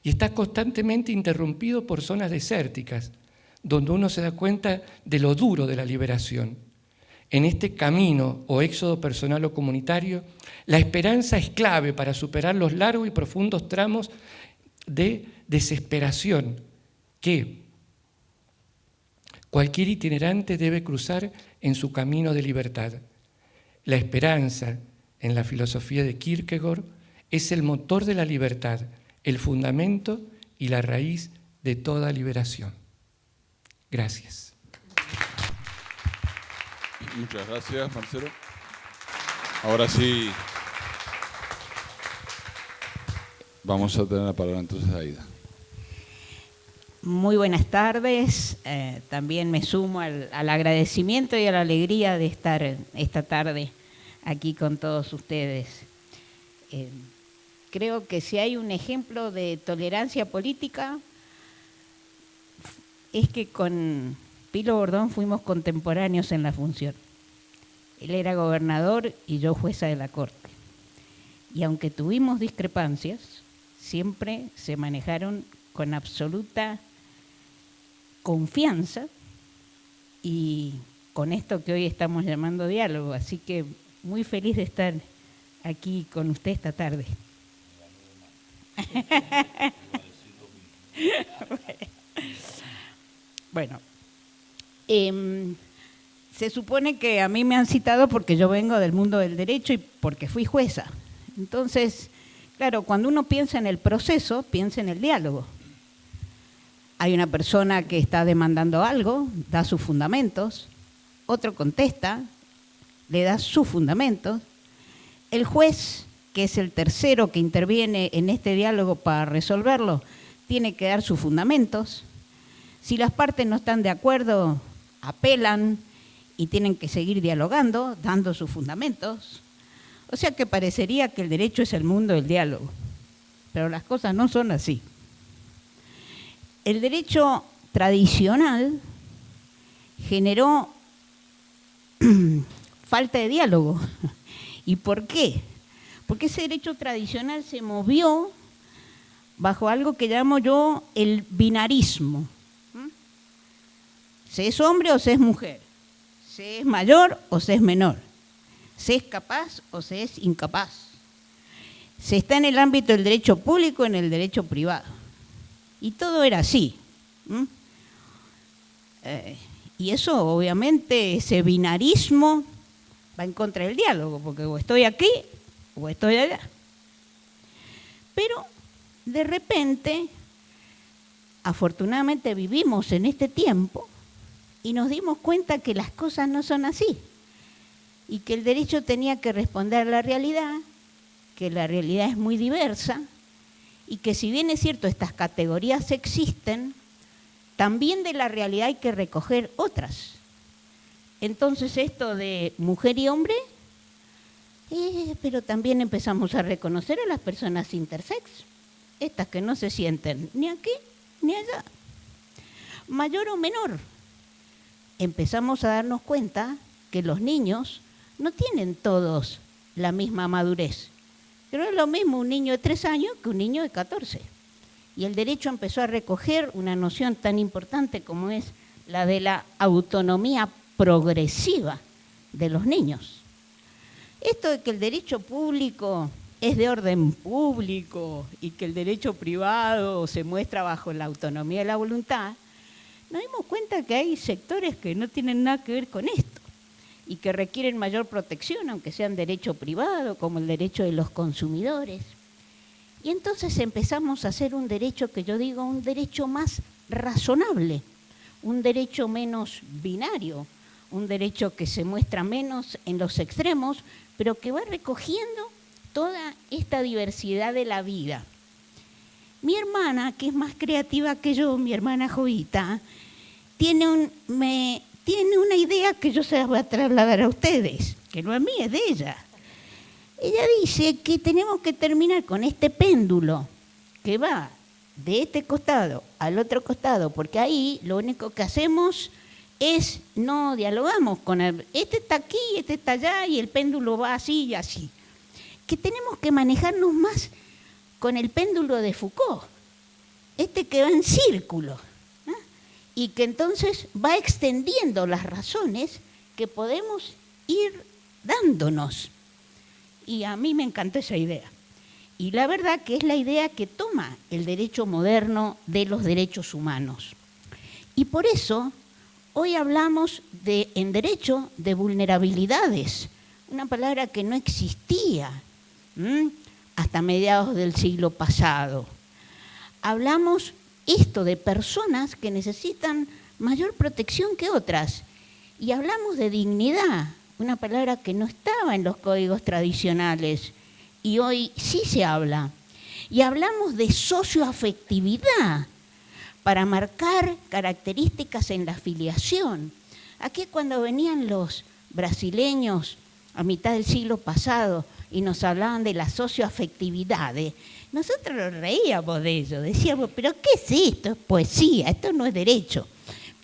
[SPEAKER 5] y está constantemente interrumpido por zonas desérticas, donde uno se da cuenta de lo duro de la liberación. En este camino o éxodo personal o comunitario, la esperanza es clave para superar los largos y profundos tramos de desesperación que cualquier itinerante debe cruzar en su camino de libertad. La esperanza, en la filosofía de Kierkegaard, es el motor de la libertad, el fundamento y la raíz de toda liberación. Gracias.
[SPEAKER 3] Muchas gracias, Marcelo. Ahora sí, vamos a tener la palabra entonces a Aida.
[SPEAKER 6] Muy buenas tardes. También me sumo al agradecimiento y a la alegría de estar esta tarde aquí con todos ustedes. Creo que si hay un ejemplo de tolerancia política es que con Pilo Bordón fuimos contemporáneos en la función. Él era gobernador y yo jueza de la Corte. Y aunque tuvimos discrepancias, siempre se manejaron con absoluta confianza y con esto que hoy estamos llamando diálogo. Así que muy feliz de estar aquí con usted esta tarde. Bueno, Se supone que a mí me han citado porque yo vengo del mundo del derecho y porque fui jueza. Entonces, claro, cuando uno piensa en el proceso, piensa en el diálogo. Hay una persona que está demandando algo, da sus fundamentos, otro contesta, le da sus fundamentos. El juez, que es el tercero que interviene en este diálogo para resolverlo, tiene que dar sus fundamentos. Si las partes no están de acuerdo, apelan y tienen que seguir dialogando, dando sus fundamentos. O sea que parecería que el derecho es el mundo del diálogo, pero las cosas no son así. El derecho tradicional generó falta de diálogo. ¿Y por qué? Porque ese derecho tradicional se movió bajo algo que llamo yo el binarismo. Se es hombre o se es mujer, se es mayor o se es menor, se es capaz o se es incapaz. Se está en el ámbito del derecho público, en el derecho privado. Y todo era así. Y eso, obviamente, ese binarismo va en contra del diálogo, porque o estoy aquí o estoy allá. Pero, de repente, afortunadamente vivimos en este tiempo y nos dimos cuenta que las cosas no son así y que el derecho tenía que responder a la realidad, que la realidad es muy diversa y que si bien es cierto estas categorías existen, también de la realidad hay que recoger otras. Entonces esto de mujer y hombre, pero también empezamos a reconocer a las personas intersex, estas que no se sienten ni aquí ni allá, mayor o menor. Empezamos a darnos cuenta que los niños no tienen todos la misma madurez. Pero es lo mismo un niño de 3 años que un niño de 14. Y el derecho empezó a recoger una noción tan importante como es la de la autonomía progresiva de los niños. Esto de que el derecho público es de orden público y que el derecho privado se muestra bajo la autonomía de la voluntad, nos dimos cuenta que hay sectores que no tienen nada que ver con esto y que requieren mayor protección, aunque sean derecho privado, como el derecho de los consumidores. Y entonces empezamos a hacer un derecho que yo digo, un derecho más razonable, un derecho menos binario, un derecho que se muestra menos en los extremos, pero que va recogiendo toda esta diversidad de la vida. Mi hermana, que es más creativa que yo, mi hermana Jovita, tiene una idea que yo se la voy a trasladar a ustedes, que no es mía, es de ella. Ella dice que tenemos que terminar con este péndulo que va de este costado al otro costado, porque ahí lo único que hacemos es no dialogamos con este está aquí, este está allá y el péndulo va así y así. Que tenemos que manejarnos más con el péndulo de Foucault, este que va en círculo, ¿no? Y que entonces va extendiendo las razones que podemos ir dándonos. Y a mí me encantó esa idea. Y la verdad que es la idea que toma el derecho moderno de los derechos humanos. Y por eso hoy hablamos en derecho de vulnerabilidades, una palabra que no existía hasta mediados del siglo pasado. Hablamos esto de personas que necesitan mayor protección que otras y hablamos de dignidad, una palabra que no estaba en los códigos tradicionales y hoy sí se habla. Y hablamos de socioafectividad para marcar características en la filiación. Aquí cuando venían los brasileños a mitad del siglo pasado y nos hablaban de la socioafectividad, nosotros nos reíamos de ello, decíamos, pero ¿qué es esto? Es poesía, esto no es derecho.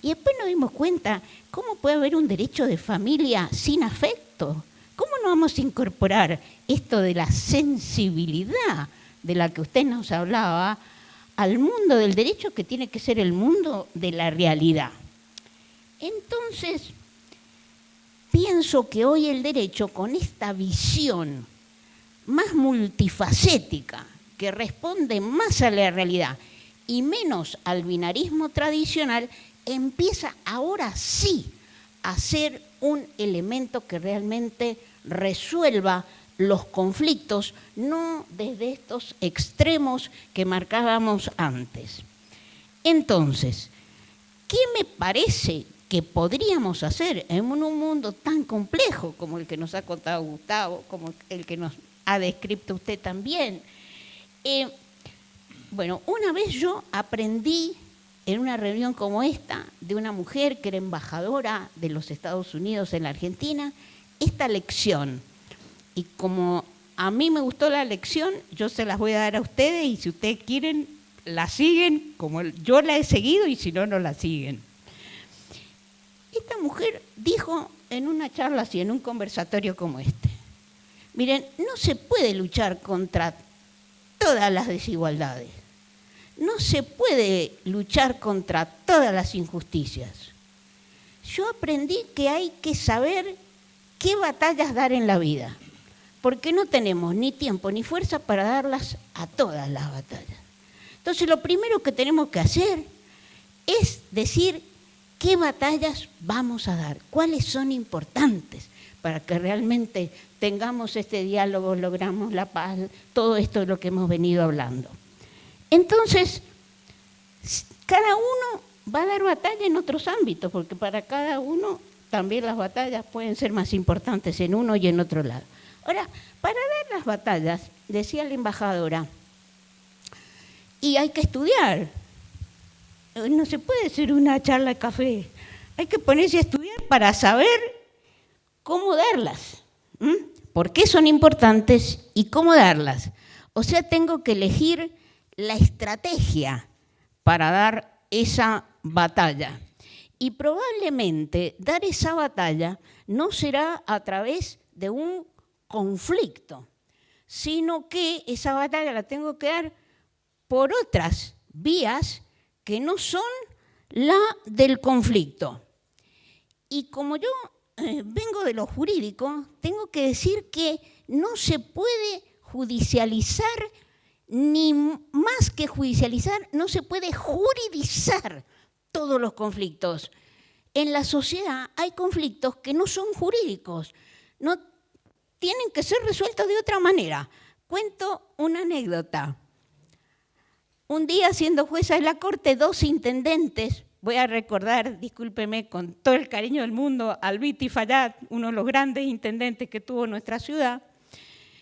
[SPEAKER 6] Y después nos dimos cuenta, ¿cómo puede haber un derecho de familia sin afecto? ¿Cómo no vamos a incorporar esto de la sensibilidad de la que usted nos hablaba al mundo del derecho, que tiene que ser el mundo de la realidad? Entonces, pienso que hoy el derecho, con esta visión más multifacética, que responde más a la realidad y menos al binarismo tradicional, empieza ahora sí a ser un elemento que realmente resuelva los conflictos, no desde estos extremos que marcábamos antes. Entonces, ¿qué me parece que podríamos hacer en un mundo tan complejo como el que nos ha contado Gustavo, como el que nos ha descrito usted también? Bueno, una vez yo aprendí en una reunión como esta de una mujer que era embajadora de los Estados Unidos en la Argentina, esta lección. Y como a mí me gustó la lección, yo se las voy a dar a ustedes y si ustedes quieren, la siguen como yo la he seguido y si no, no la siguen. Esta mujer dijo en una charla así, en un conversatorio como este, miren, no se puede luchar contra todas las desigualdades, no se puede luchar contra todas las injusticias. Yo aprendí que hay que saber qué batallas dar en la vida, porque no tenemos ni tiempo ni fuerza para darlas a todas las batallas. Entonces, lo primero que tenemos que hacer es decir qué batallas vamos a dar, cuáles son importantes para que realmente tengamos este diálogo, logramos la paz, todo esto de lo que hemos venido hablando. Entonces, cada uno va a dar batalla en otros ámbitos, porque para cada uno también las batallas pueden ser más importantes en uno y en otro lado. Ahora, para dar las batallas, decía la embajadora, y hay que estudiar. No se puede hacer una charla de café. Hay que ponerse a estudiar para saber cómo darlas, por qué son importantes y cómo darlas. O sea, tengo que elegir la estrategia para dar esa batalla. Y probablemente dar esa batalla no será a través de un conflicto, sino que esa batalla la tengo que dar por otras vías que no son la del conflicto. Y como yo vengo de lo jurídico, tengo que decir que no se puede judicializar, ni más que judicializar, no se puede juridizar todos los conflictos. En la sociedad hay conflictos que no son jurídicos, no tienen que ser resueltos de otra manera. Cuento una anécdota. Un día, siendo jueza de la Corte, 2 intendentes, voy a recordar, discúlpeme con todo el cariño del mundo, Albiti Fayad, uno de los grandes intendentes que tuvo nuestra ciudad,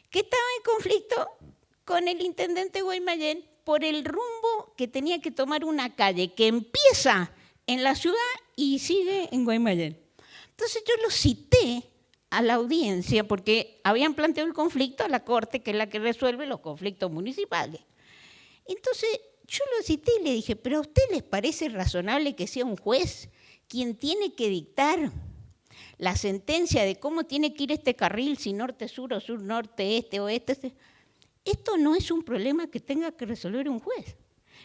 [SPEAKER 6] que estaba en conflicto con el intendente Guaymallén por el rumbo que tenía que tomar una calle que empieza en la ciudad y sigue en Guaymallén. Entonces yo lo cité a la audiencia porque habían planteado el conflicto a la Corte, que es la que resuelve los conflictos municipales. Entonces yo lo cité y le dije, ¿pero a usted les parece razonable que sea un juez quien tiene que dictar la sentencia de cómo tiene que ir este carril, si norte-sur o sur-norte, este-oeste? Esto no es un problema que tenga que resolver un juez.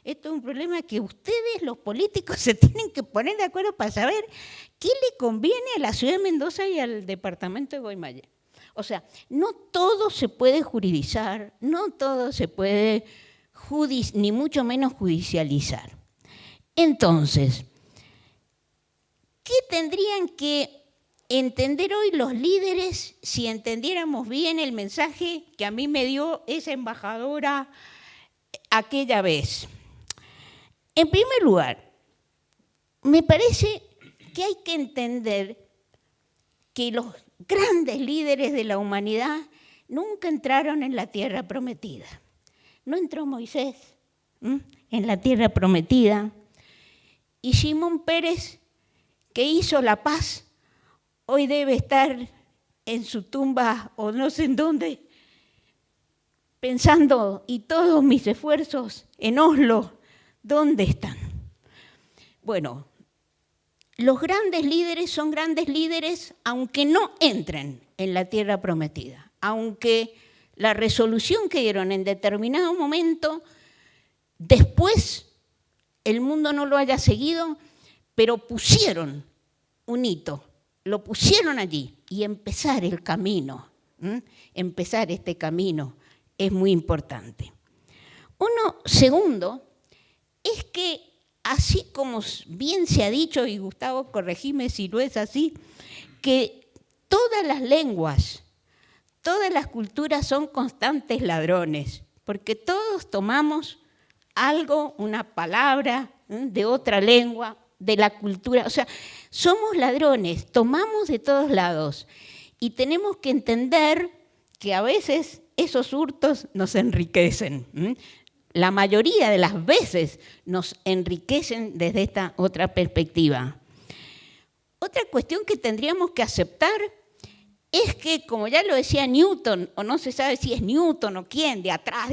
[SPEAKER 6] Esto es un problema que ustedes, los políticos, se tienen que poner de acuerdo para saber qué le conviene a la ciudad de Mendoza y al departamento de Guaymallén. O sea, no todo se puede juridizar, no todo se puede ni mucho menos judicializar. Entonces, ¿qué tendrían que entender hoy los líderes si entendiéramos bien el mensaje que a mí me dio esa embajadora aquella vez? En primer lugar, me parece que hay que entender que los grandes líderes de la humanidad nunca entraron en la tierra prometida. No entró Moisés en la tierra prometida. Y Shimón Peres, que hizo la paz, hoy debe estar en su tumba o no sé en dónde, pensando, y todos mis esfuerzos en Oslo, ¿dónde están? Bueno, los grandes líderes son grandes líderes aunque no entren en la tierra prometida, aunque la resolución que dieron en determinado momento, después el mundo no lo haya seguido, pero pusieron un hito, lo pusieron allí y empezar el camino, empezar este camino es muy importante. Segundo, es que así como bien se ha dicho, y Gustavo, corregime si no es así, que todas las lenguas, todas las culturas son constantes ladrones, porque todos tomamos algo, una palabra de otra lengua, de la cultura. O sea, somos ladrones, tomamos de todos lados y tenemos que entender que a veces esos hurtos nos enriquecen. La mayoría de las veces nos enriquecen desde esta otra perspectiva. Otra cuestión que tendríamos que aceptar es que, como ya lo decía Newton, o no se sabe si es Newton o quién, de atrás,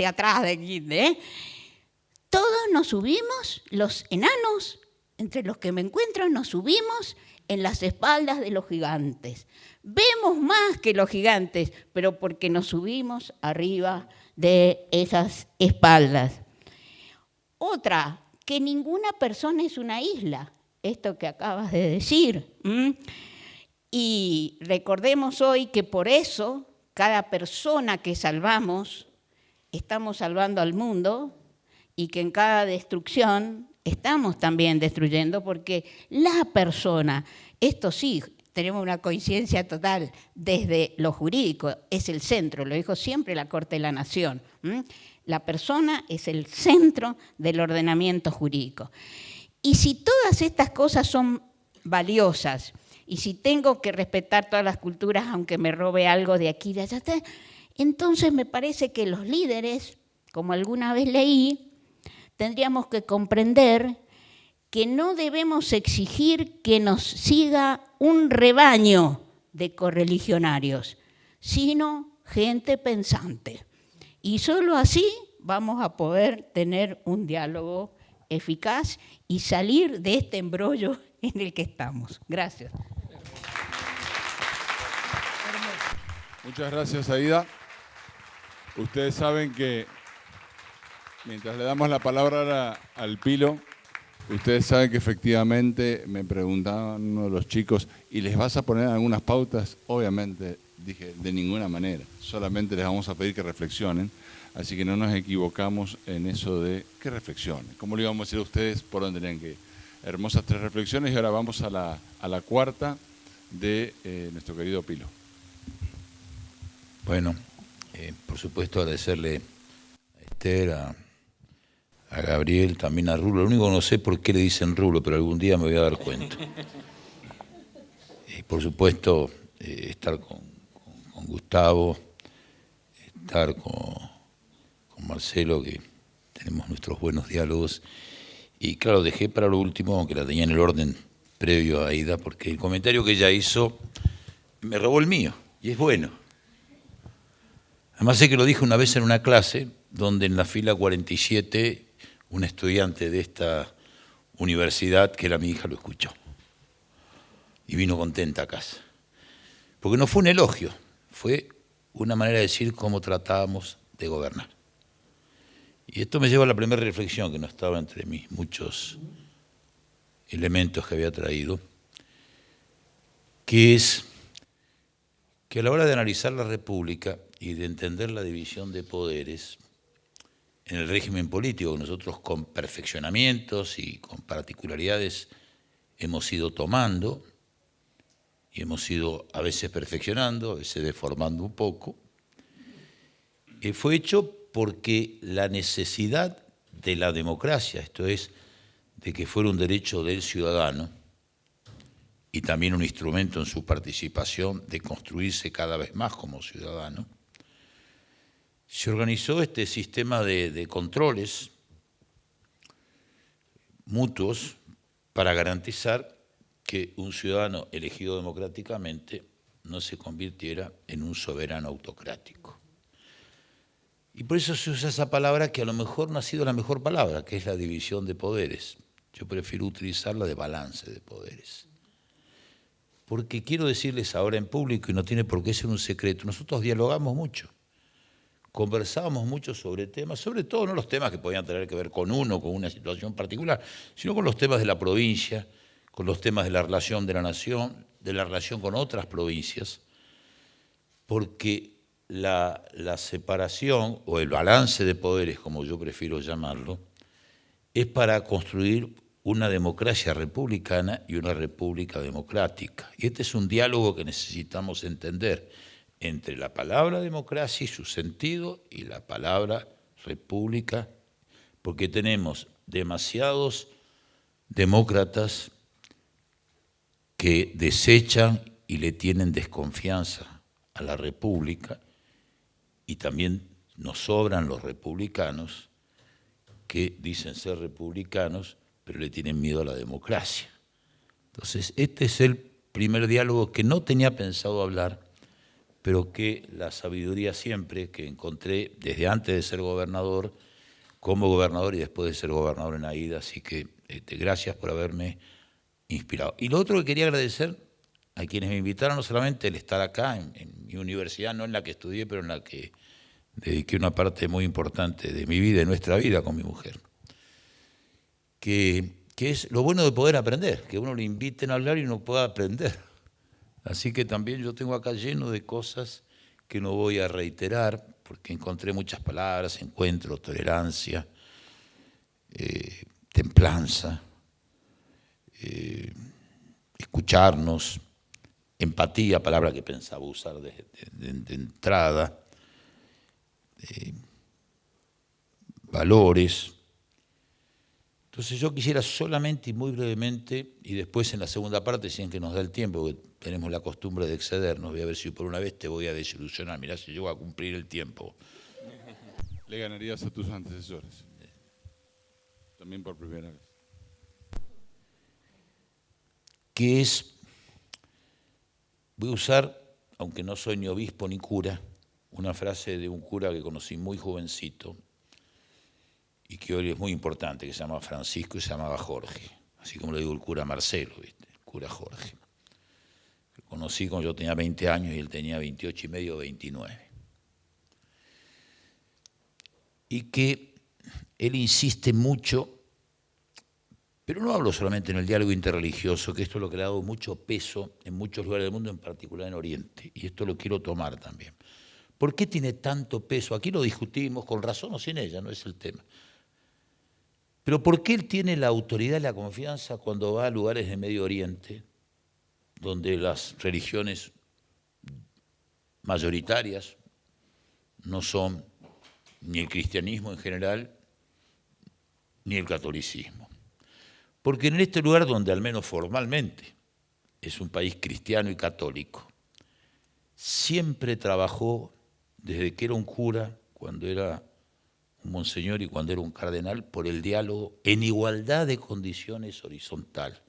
[SPEAKER 6] todos nos subimos, los enanos, entre los que me encuentro, nos subimos en las espaldas de los gigantes. Vemos más que los gigantes, pero porque nos subimos arriba de esas espaldas. Otra, que ninguna persona es una isla, esto que acabas de decir. Y recordemos hoy que por eso cada persona que salvamos, estamos salvando al mundo, y que en cada destrucción estamos también destruyendo, porque la persona, esto sí, tenemos una coincidencia total desde lo jurídico, es el centro, lo dijo siempre la Corte de la Nación. La persona es el centro del ordenamiento jurídico. Y si todas estas cosas son valiosas, y si tengo que respetar todas las culturas, aunque me robe algo de aquí y de allá, entonces me parece que los líderes, como alguna vez leí, tendríamos que comprender que no debemos exigir que nos siga un rebaño de correligionarios, sino gente pensante. Y solo así vamos a poder tener un diálogo eficaz y salir de este embrollo en el que estamos. Gracias.
[SPEAKER 3] Muchas gracias, Aida. Ustedes saben que mientras le damos la palabra al Pilo, ustedes saben que efectivamente me preguntaban uno de los chicos, ¿y les vas a poner algunas pautas? Obviamente, dije, de ninguna manera. Solamente les vamos a pedir que reflexionen. Así que no nos equivocamos en eso de que reflexionen. ¿Cómo le íbamos a decir a ustedes por dónde tenían que ir? Hermosas 3 reflexiones y ahora vamos a la cuarta de nuestro querido Pilo.
[SPEAKER 7] Bueno, por supuesto agradecerle a Esther, a Gabriel, también a Rulo. Lo único que no sé por qué le dicen Rulo, pero algún día me voy a dar cuenta. Y por supuesto estar con Gustavo, estar con Marcelo, que tenemos nuestros buenos diálogos. Y claro, dejé para lo último, aunque la tenía en el orden previo a Aida, porque el comentario que ella hizo me robó el mío, y es bueno. Además sé que lo dije una vez en una clase, donde en la fila 47, un estudiante de esta universidad, que era mi hija, lo escuchó. Y vino contenta a casa. Porque no fue un elogio, fue una manera de decir cómo tratábamos de gobernar. Y esto me lleva a la primera reflexión, que no estaba entre mis muchos elementos que había traído, que es que a la hora de analizar la República y de entender la división de poderes en el régimen político, que nosotros con perfeccionamientos y con particularidades hemos ido tomando y hemos ido a veces perfeccionando, a veces deformando un poco, fue hecho porque la necesidad de la democracia, esto es, de que fuera un derecho del ciudadano y también un instrumento en su participación de construirse cada vez más como ciudadano, se organizó este sistema de controles mutuos para garantizar que un ciudadano elegido democráticamente no se convirtiera en un soberano autocrático. Y por eso se usa esa palabra que a lo mejor no ha sido la mejor palabra, que es la división de poderes. Yo prefiero utilizarla de balance de poderes. Porque quiero decirles ahora en público, y no tiene por qué ser un secreto, nosotros dialogamos mucho. Conversábamos mucho sobre temas, sobre todo no los temas que podían tener que ver con uno, con una situación particular, sino con los temas de la provincia, con los temas de la relación de la nación, de la relación con otras provincias, porque la separación o el balance de poderes, como yo prefiero llamarlo, es para construir una democracia republicana y una república democrática. Y este es un diálogo que necesitamos entender entre la palabra democracia y su sentido y la palabra república, porque tenemos demasiados demócratas que desechan y le tienen desconfianza a la república, y también nos sobran los republicanos que dicen ser republicanos, pero le tienen miedo a la democracia. Entonces, este es el primer diálogo que no tenía pensado hablar, pero que la sabiduría siempre que encontré desde antes de ser gobernador, como gobernador y después de ser gobernador en AIDA, así que gracias por haberme inspirado. Y lo otro que quería agradecer a quienes me invitaron, no solamente el estar acá en mi universidad, no en la que estudié, pero en la que dediqué una parte muy importante de mi vida, de nuestra vida con mi mujer, que es lo bueno de poder aprender, que uno le inviten a hablar y uno pueda aprender. Así que también yo tengo acá lleno de cosas que no voy a reiterar, porque encontré muchas palabras: encuentro, tolerancia, templanza, escucharnos, empatía, palabra que pensaba usar de entrada, valores. Entonces yo quisiera solamente y muy brevemente, y después en la segunda parte, si es que nos da el tiempo, porque tenemos la costumbre de excedernos, voy a ver si por una vez te voy a desilusionar. Mirá, si llego a cumplir el tiempo.
[SPEAKER 3] Le ganarías a tus antecesores. También por primera vez.
[SPEAKER 7] Que es, voy a usar, aunque no soy ni obispo ni cura, una frase de un cura que conocí muy jovencito y que hoy es muy importante, que se llama Francisco y se llamaba Jorge, así como le digo el cura Marcelo, ¿viste? El cura Jorge. Lo conocí cuando yo tenía 20 años y él tenía 28 y medio, 29. Y que él insiste mucho, pero no hablo solamente en el diálogo interreligioso, que esto es lo que le ha dado mucho peso en muchos lugares del mundo, en particular en Oriente, y esto lo quiero tomar también. ¿Por qué tiene tanto peso? Aquí lo discutimos, con razón o sin ella, no es el tema. Pero ¿por qué él tiene la autoridad y la confianza cuando va a lugares de Medio Oriente, donde las religiones mayoritarias no son ni el cristianismo en general, ni el catolicismo? Porque en este lugar, donde al menos formalmente es un país cristiano y católico, siempre trabajó, desde que era un cura, cuando era un monseñor y cuando era un cardenal, por el diálogo en igualdad de condiciones horizontal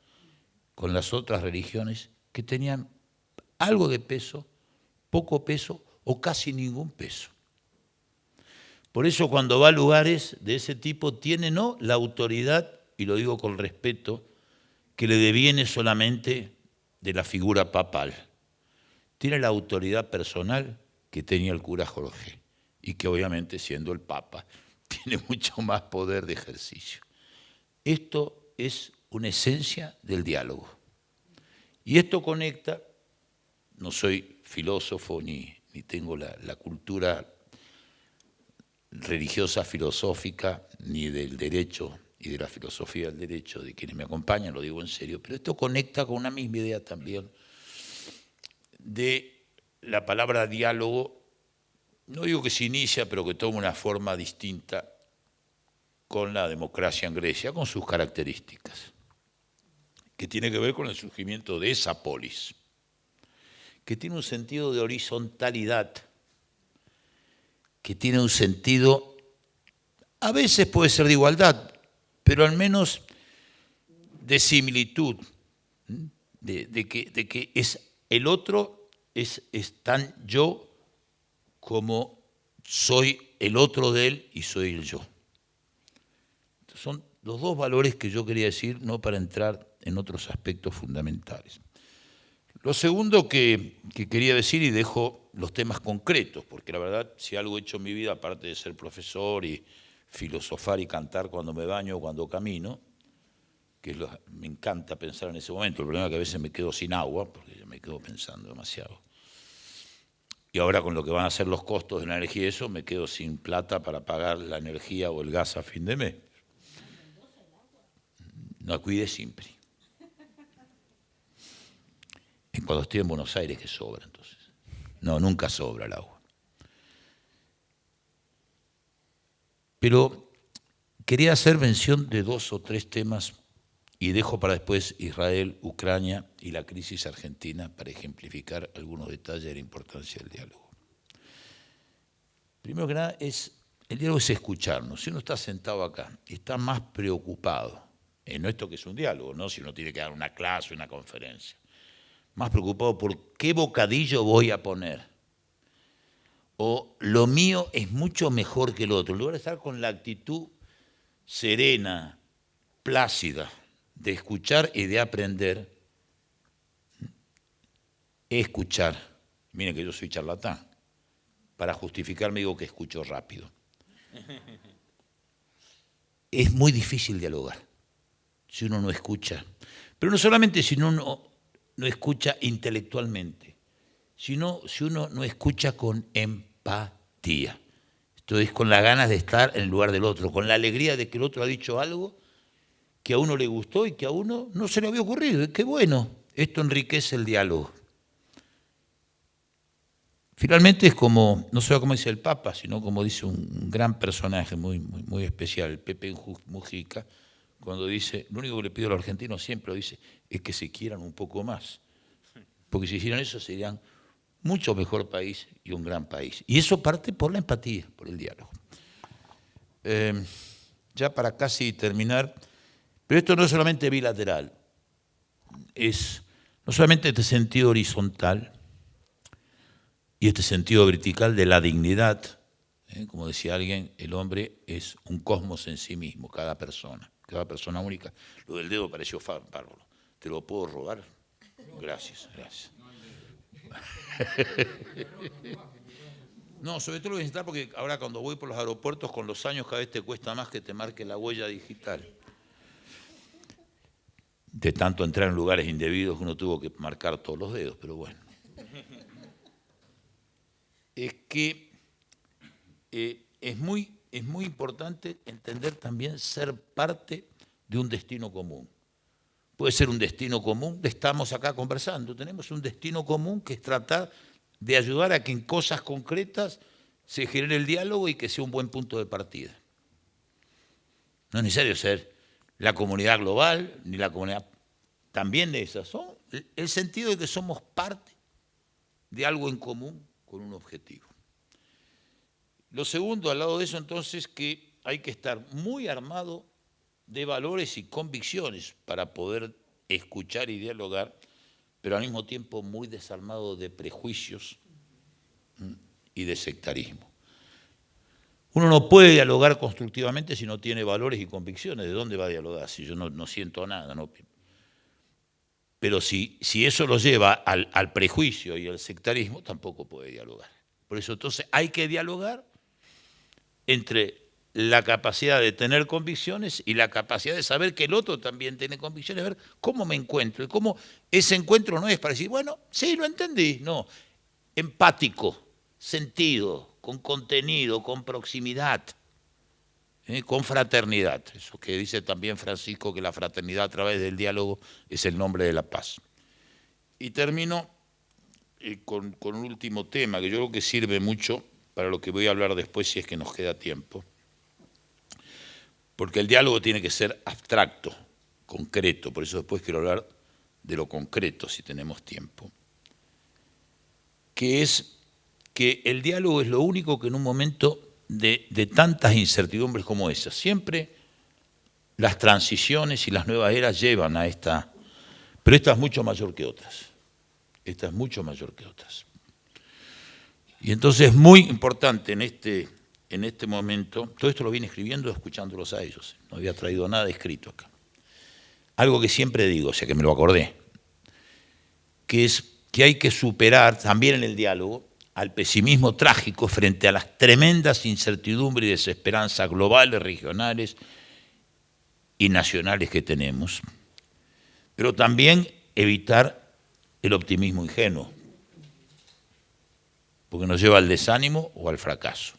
[SPEAKER 7] con las otras religiones que tenían algo de peso, poco peso o casi ningún peso. Por eso cuando va a lugares de ese tipo tiene no la autoridad, y lo digo con respeto, que le deviene solamente de la figura papal. Tiene la autoridad personal que tenía el cura Jorge, y que obviamente, siendo el Papa, tiene mucho más poder de ejercicio. Esto es una esencia del diálogo. Y esto conecta, no soy filósofo ni tengo la cultura religiosa, filosófica, ni del derecho y de la filosofía del derecho de quienes me acompañan, lo digo en serio, pero esto conecta con una misma idea también de la palabra diálogo. No digo que se inicia, pero que toma una forma distinta con la democracia en Grecia, con sus características, que tiene que ver con el surgimiento de esa polis, que tiene un sentido de horizontalidad, que tiene un sentido, a veces puede ser de igualdad, pero al menos de similitud, de que es el otro, es tan yo como soy el otro de él y soy el yo. Son los dos valores que yo quería decir, no para entrar en otros aspectos fundamentales. Lo segundo que quería decir, y dejo los temas concretos, porque la verdad, si algo he hecho en mi vida, aparte de ser profesor y filosofar y cantar cuando me baño o cuando camino, que me encanta pensar en ese momento, el problema es que a veces me quedo sin agua, porque yo me quedo pensando demasiado. Y ahora con lo que van a ser los costos de la energía y eso, me quedo sin plata para pagar la energía o el gas a fin de mes. no cuide siempre. Cuando estoy en Buenos Aires que sobra, entonces. No, nunca sobra el agua. Pero quería hacer mención de 2 o 3 temas y dejo para después Israel, Ucrania y la crisis argentina para ejemplificar algunos detalles de la importancia del diálogo. Primero que nada, el diálogo es escucharnos. Si uno está sentado acá y está más preocupado, no esto que es un diálogo, ¿no? Si uno tiene que dar una clase, una conferencia, más preocupado por qué bocadillo voy a poner, o lo mío es mucho mejor que el otro, en lugar de estar con la actitud serena, plácida, de escuchar y de aprender, escuchar. Miren que yo soy charlatán. Para justificarme digo que escucho rápido. Es muy difícil dialogar si uno no escucha. Pero no solamente si uno no escucha intelectualmente, sino si uno no escucha con empatía. Esto es con las ganas de estar en el lugar del otro, con la alegría de que el otro ha dicho algo que a uno le gustó y que a uno no se le había ocurrido. ¡Qué bueno! Esto enriquece el diálogo. Finalmente es como, no solo como dice el Papa, sino como dice un gran personaje muy especial, el Pepe Mujica, cuando dice, lo único que le pido a los argentinos siempre lo dice, es que se quieran un poco más. Porque si hicieran eso serían mucho mejor país y un gran país. Y eso parte por la empatía, por el diálogo. Ya para casi terminar, pero esto no es solamente bilateral, es no solamente este sentido horizontal y este sentido vertical de la dignidad. Como decía alguien, el hombre es un cosmos en sí mismo, cada persona única. Lo del dedo pareció bárbaro. ¿Te lo puedo robar? Gracias. No, sobre todo lo voy a necesitar porque ahora cuando voy por los aeropuertos con los años cada vez te cuesta más que te marque la huella digital. De tanto entrar en lugares indebidos que uno tuvo que marcar todos los dedos, pero bueno. Es que es muy importante entender también ser parte de un destino común. Puede ser un destino común, estamos acá conversando, tenemos un destino común que es tratar de ayudar a que en cosas concretas se genere el diálogo y que sea un buen punto de partida. No es necesario ser la comunidad global, ni la comunidad también de esas. Son el sentido de que somos parte de algo en común con un objetivo. Lo segundo, al lado de eso, entonces, que hay que estar muy armado de valores y convicciones para poder escuchar y dialogar, pero al mismo tiempo muy desarmado de prejuicios y de sectarismo. Uno no puede dialogar constructivamente si no tiene valores y convicciones. ¿De dónde va a dialogar? Si yo no siento nada, ¿no? Pero si eso lo lleva al prejuicio y al sectarismo, tampoco puede dialogar. Por eso entonces hay que dialogar entre la capacidad de tener convicciones y la capacidad de saber que el otro también tiene convicciones, ver cómo me encuentro y cómo ese encuentro no es para decir, bueno, sí, lo entendí, no, empático, sentido, con contenido, con proximidad, con fraternidad. Eso que dice también Francisco, que la fraternidad a través del diálogo es el nombre de la paz. Y termino con un último tema que yo creo que sirve mucho para lo que voy a hablar después si es que nos queda tiempo. Porque el diálogo tiene que ser abstracto, concreto, por eso después quiero hablar de lo concreto si tenemos tiempo. Que es que el diálogo es lo único que en un momento de tantas incertidumbres como esas, siempre las transiciones y las nuevas eras llevan a esta, pero esta es mucho mayor que otras. Esta es mucho mayor que otras. Y entonces es muy importante en este momento, todo esto lo vine escribiendo escuchándolos a ellos, no había traído nada escrito acá. Algo que siempre digo, o sea que me lo acordé, que es que hay que superar también en el diálogo al pesimismo trágico frente a las tremendas incertidumbres y desesperanzas globales, regionales y nacionales que tenemos, pero también evitar el optimismo ingenuo, porque nos lleva al desánimo o al fracaso.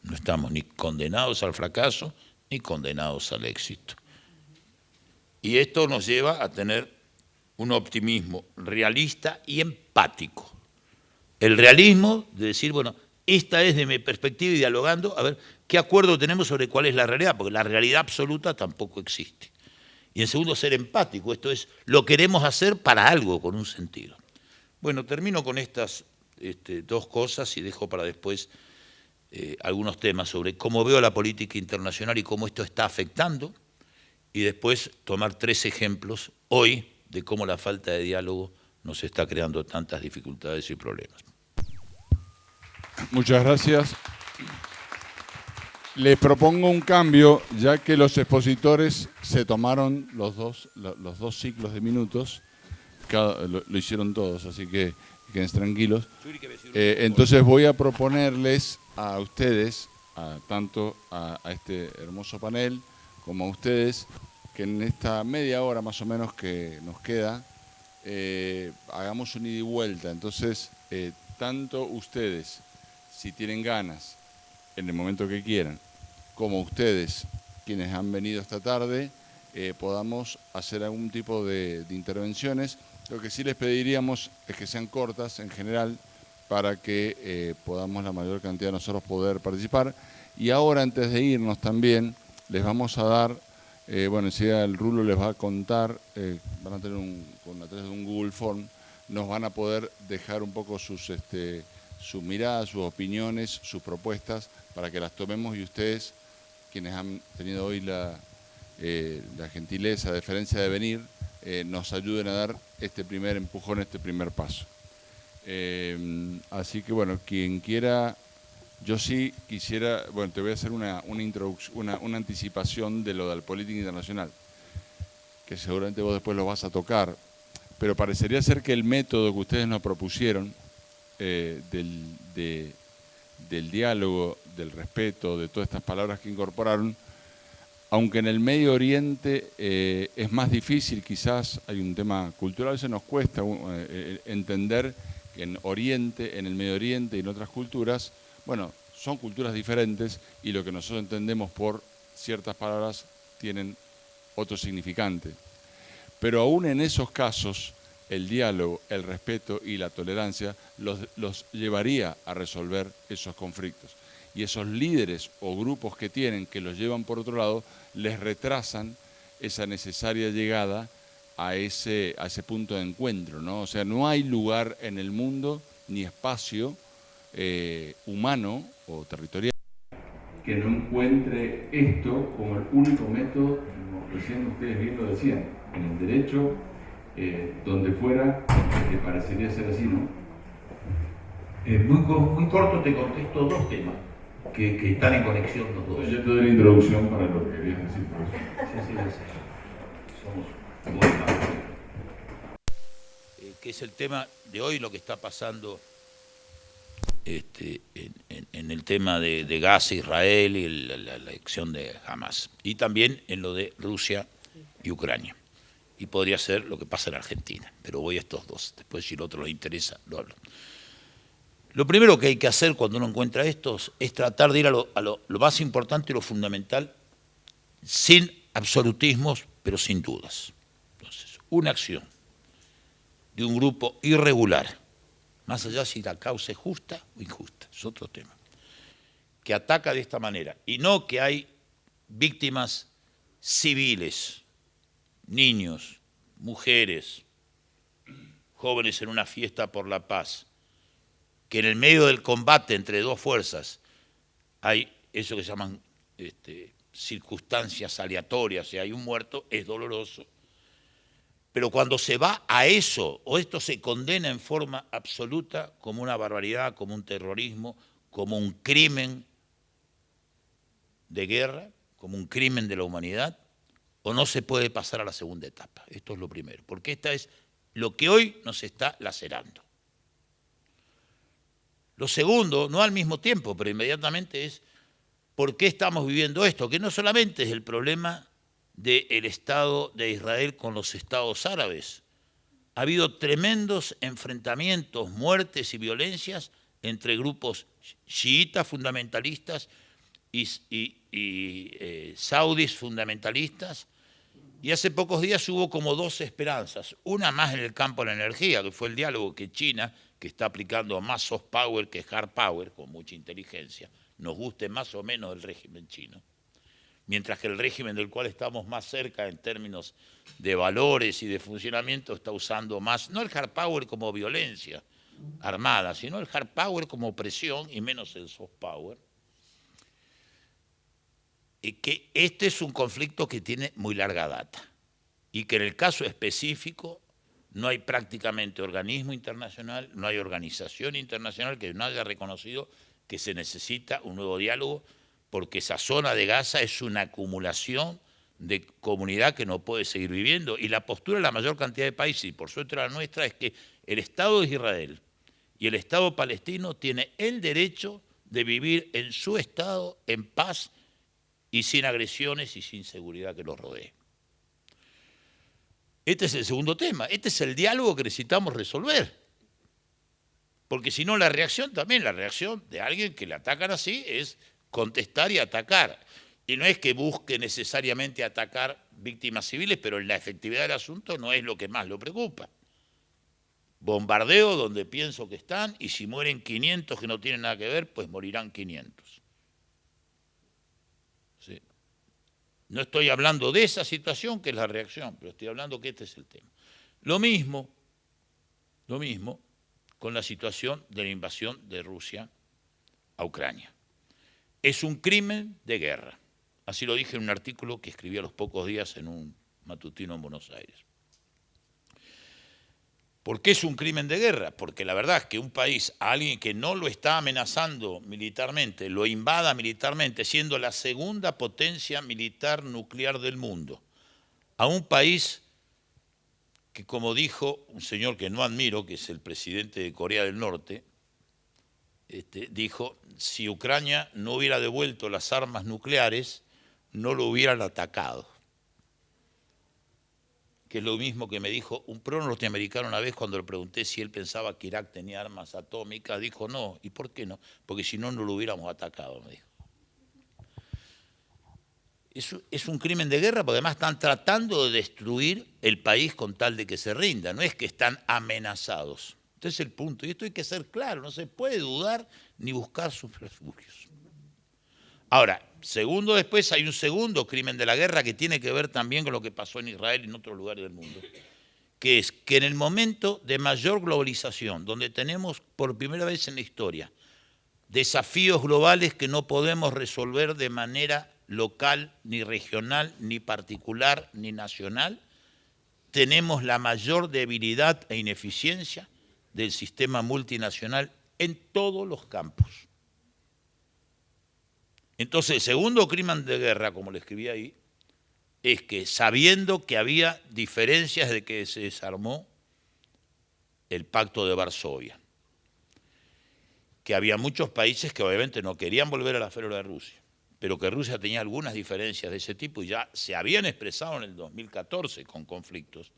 [SPEAKER 7] No estamos ni condenados al fracaso ni condenados al éxito. Y esto nos lleva a tener un optimismo realista y empático. El realismo de decir, bueno, esta es de mi perspectiva y dialogando, a ver, ¿qué acuerdo tenemos sobre cuál es la realidad? Porque la realidad absoluta tampoco existe. Y en segundo, ser empático, esto es, lo queremos hacer para algo, con un sentido. Bueno, termino con estas dos cosas y dejo para después algunos temas sobre cómo veo la política internacional y cómo esto está afectando, y después tomar 3 ejemplos hoy de cómo la falta de diálogo nos está creando tantas dificultades y problemas.
[SPEAKER 3] Muchas gracias. Les propongo un cambio, ya que los expositores se tomaron los dos ciclos de minutos, lo hicieron todos, así que quédense tranquilos. Entonces voy a proponerles a ustedes, tanto a este hermoso panel, como a ustedes, que en esta media hora más o menos que nos queda, hagamos un ida y vuelta. Entonces, tanto ustedes, si tienen ganas, en el momento que quieran, como ustedes, quienes han venido esta tarde, podamos hacer algún tipo de intervenciones. Lo que sí les pediríamos es que sean cortas en general, para que podamos la mayor cantidad de nosotros poder participar. Y ahora, antes de irnos también, les vamos a dar, bueno, enseguida el Rulo les va a contar, van a tener a través de un Google Form, nos van a poder dejar un poco sus miradas, sus opiniones, sus propuestas, para que las tomemos y ustedes, quienes han tenido hoy la gentileza, deferencia de venir, nos ayuden a dar este primer empujón, este primer paso. Así que bueno, quien quiera, yo sí quisiera, bueno, te voy a hacer una introducción, una anticipación de lo de la política internacional, que seguramente vos después lo vas a tocar, pero parecería ser que el método que ustedes nos propusieron del diálogo, del respeto, de todas estas palabras que incorporaron, aunque en el Medio Oriente es más difícil, quizás hay un tema cultural, a veces nos cuesta entender que en Oriente, en el Medio Oriente y en otras culturas, bueno, son culturas diferentes y lo que nosotros entendemos por ciertas palabras tienen otro significante. Pero aún en esos casos, el diálogo, el respeto y la tolerancia los llevaría a resolver esos conflictos. Y esos líderes o grupos que tienen, que los llevan por otro lado, les retrasan esa necesaria llegada a ese punto de encuentro, ¿no? O sea, no hay lugar en el mundo ni espacio humano o territorial que no encuentre esto como el único método, como recién ustedes bien lo decían, en el derecho, donde fuera, parecería ser así, ¿no?
[SPEAKER 7] Muy corto te contesto 2 temas que están en conexión los dos.
[SPEAKER 3] Yo te doy la introducción para lo que querías decir por eso.
[SPEAKER 7] Sí, somos muy malos. Que es el tema de hoy, lo que está pasando en el tema de Gaza, Israel y la elección de Hamas. Y también en lo de Rusia y Ucrania. Y podría ser lo que pasa en Argentina. Pero voy a estos dos. Después, si el otro les interesa, lo hablo. Lo primero que hay que hacer cuando uno encuentra estos es tratar de ir a lo más importante y lo fundamental, sin absolutismos, pero sin dudas. Entonces, una acción de un grupo irregular, más allá si la causa es justa o injusta, es otro tema, que ataca de esta manera, y no que hay víctimas civiles, niños, mujeres, jóvenes en una fiesta por la paz, que en el medio del combate entre dos fuerzas hay eso que se llaman circunstancias aleatorias, y hay un muerto, es doloroso. Pero cuando se va a eso, o esto se condena en forma absoluta como una barbaridad, como un terrorismo, como un crimen de guerra, como un crimen de la humanidad, o no se puede pasar a la segunda etapa. Esto es lo primero, porque esta es lo que hoy nos está lacerando. Lo segundo, no al mismo tiempo, pero inmediatamente es por qué estamos viviendo esto, que no solamente es el problema del Estado de Israel con los estados árabes. Ha habido tremendos enfrentamientos, muertes y violencias entre grupos chiitas fundamentalistas y saudis fundamentalistas, Y hace pocos días hubo como dos esperanzas, una más en el campo de la energía, que fue el diálogo que China, que está aplicando más soft power que hard power, con mucha inteligencia, nos guste más o menos el régimen chino, mientras que el régimen del cual estamos más cerca en términos de valores y de funcionamiento está usando más, no el hard power como violencia armada, sino el hard power como presión y menos el soft power. Y que este es un conflicto que tiene muy larga data y que en el caso específico no hay prácticamente organismo internacional, no hay organización internacional que no haya reconocido que se necesita un nuevo diálogo, porque esa zona de Gaza es una acumulación de comunidad que no puede seguir viviendo. Y la postura de la mayor cantidad de países, y por suerte la nuestra, es que el Estado de Israel y el Estado palestino tienen el derecho de vivir en su Estado en paz y sin agresiones y sin seguridad que los rodee. Este es el segundo tema, este es el diálogo que necesitamos resolver. Porque si no, la reacción de alguien que le atacan así es contestar y atacar. Y no es que busque necesariamente atacar víctimas civiles, pero la efectividad del asunto no es lo que más lo preocupa. Bombardeo donde pienso que están, y si mueren 500 que no tienen nada que ver, pues morirán 500. ¿Sí? No estoy hablando de esa situación, que es la reacción, pero estoy hablando que este es el tema. Lo mismo con la situación de la invasión de Rusia a Ucrania. Es un crimen de guerra. Así lo dije en un artículo que escribí a los pocos días en un matutino en Buenos Aires. ¿Por qué es un crimen de guerra? Porque la verdad es que un país, a alguien que no lo está amenazando militarmente, lo invada militarmente, siendo la segunda potencia militar nuclear del mundo, a un país que, como dijo un señor que no admiro, que es el presidente de Corea del Norte, dijo, si Ucrania no hubiera devuelto las armas nucleares, no lo hubieran atacado. Que es lo mismo que me dijo un pro norteamericano una vez cuando le pregunté si él pensaba que Irak tenía armas atómicas. Dijo, no. ¿Y por qué no? Porque si no, no lo hubiéramos atacado, me dijo. Es un crimen de guerra porque además están tratando de destruir el país con tal de que se rinda. No es que están amenazados. Este es el punto. Y esto hay que ser claro. No se puede dudar ni buscar sus refugios. Ahora, segundo, después hay un segundo crimen de la guerra que tiene que ver también con lo que pasó en Israel y en otros lugares del mundo, que es que en el momento de mayor globalización, donde tenemos por primera vez en la historia desafíos globales que no podemos resolver de manera local, ni regional, ni particular, ni nacional, tenemos la mayor debilidad e ineficiencia del sistema multinacional en todos los campos. Entonces, el segundo crimen de guerra, como le escribí ahí, es que sabiendo que había diferencias de que se desarmó el Pacto de Varsovia, que había muchos países que obviamente no querían volver a la esfera de Rusia, pero que Rusia tenía algunas diferencias de ese tipo y ya se habían expresado en el 2014 con conflictos,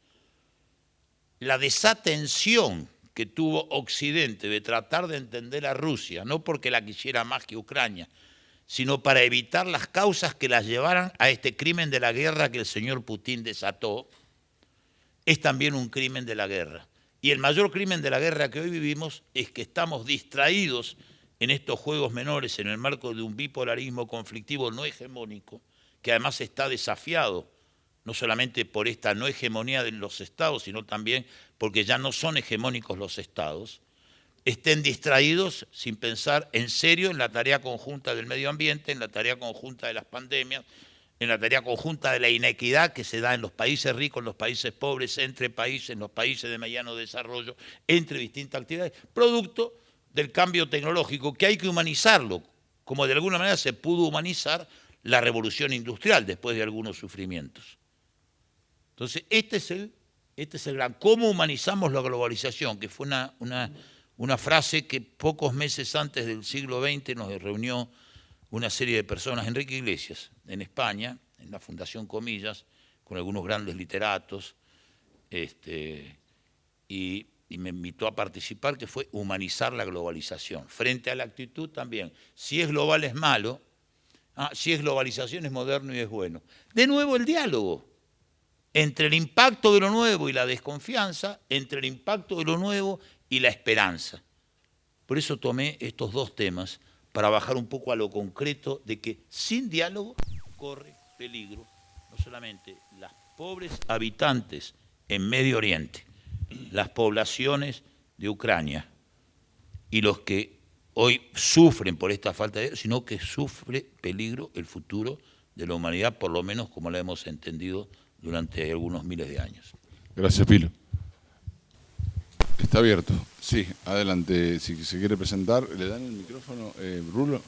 [SPEAKER 7] la desatención que tuvo Occidente de tratar de entender a Rusia, no porque la quisiera más que Ucrania, sino para evitar las causas que las llevaran a este crimen de la guerra que el señor Putin desató, es también un crimen de la guerra. Y el mayor crimen de la guerra que hoy vivimos es que estamos distraídos en estos juegos menores en el marco de un bipolarismo conflictivo no hegemónico, que además está desafiado no solamente por esta no hegemonía de los estados, sino también porque ya no son hegemónicos los estados, estén distraídos sin pensar en serio en la tarea conjunta del medio ambiente, en la tarea conjunta de las pandemias, en la tarea conjunta de la inequidad que se da en los países ricos, en los países pobres, entre países, en los países de mediano desarrollo, entre distintas actividades, producto del cambio tecnológico que hay que humanizarlo, como de alguna manera se pudo humanizar la revolución industrial después de algunos sufrimientos. Entonces, este es el gran, ¿cómo humanizamos la globalización? Que fue una frase que pocos meses antes del siglo XX nos reunió una serie de personas, Enrique Iglesias, en España, en la Fundación Comillas, con algunos grandes literatos, y me invitó a participar, que fue humanizar la globalización. Frente a la actitud también, si es global es malo, si es globalización es moderno y es bueno. De nuevo el diálogo. entre el impacto de lo nuevo y la desconfianza, entre el impacto de lo nuevo y la esperanza. Por eso tomé estos dos temas, para bajar un poco a lo concreto de que sin diálogo corre peligro no solamente las pobres habitantes en Medio Oriente, las poblaciones de Ucrania y los que hoy sufren por esta falta de, sino que sufre peligro el futuro de la humanidad, por lo menos como la hemos entendido durante algunos miles de años.
[SPEAKER 3] Gracias, Pilo. Está abierto. Sí, adelante. Si se quiere presentar, ¿le dan el micrófono, Rulo?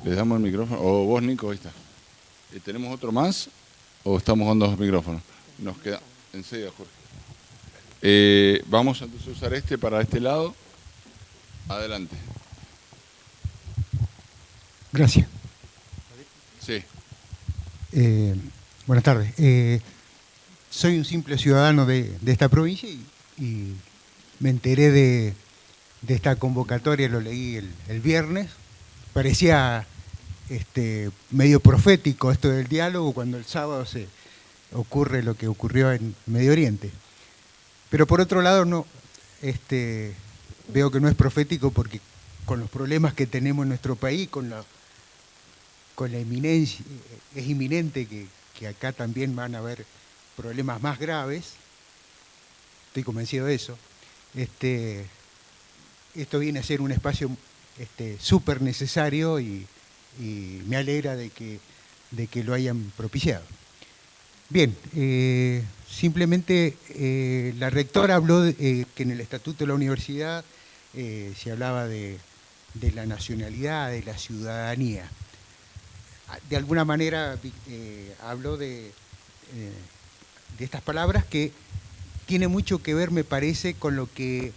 [SPEAKER 3] ¿Le damos el micrófono? O vos, Nico, ahí está. ¿Tenemos otro más o estamos con dos micrófonos? Nos queda... Enseguida, Jorge. Vamos entonces a usar este para este lado. Adelante.
[SPEAKER 8] Gracias.
[SPEAKER 3] Sí.
[SPEAKER 8] Buenas tardes. Soy un simple ciudadano de esta provincia y me enteré de esta convocatoria, lo leí el viernes. Parecía medio profético esto del diálogo, cuando el sábado se ocurre lo que ocurrió en Medio Oriente. Pero por otro lado, no, veo que no es profético, porque con los problemas que tenemos en nuestro país, con la inminencia, es inminente que acá también van a haber problemas más graves. Estoy convencido de eso. Esto viene a ser un espacio súper necesario y me alegra de que lo hayan propiciado. Bien, simplemente la rectora habló que en el estatuto de la universidad se hablaba de la nacionalidad, de la ciudadanía. De alguna manera habló de estas palabras que tiene mucho que ver, me parece, con lo que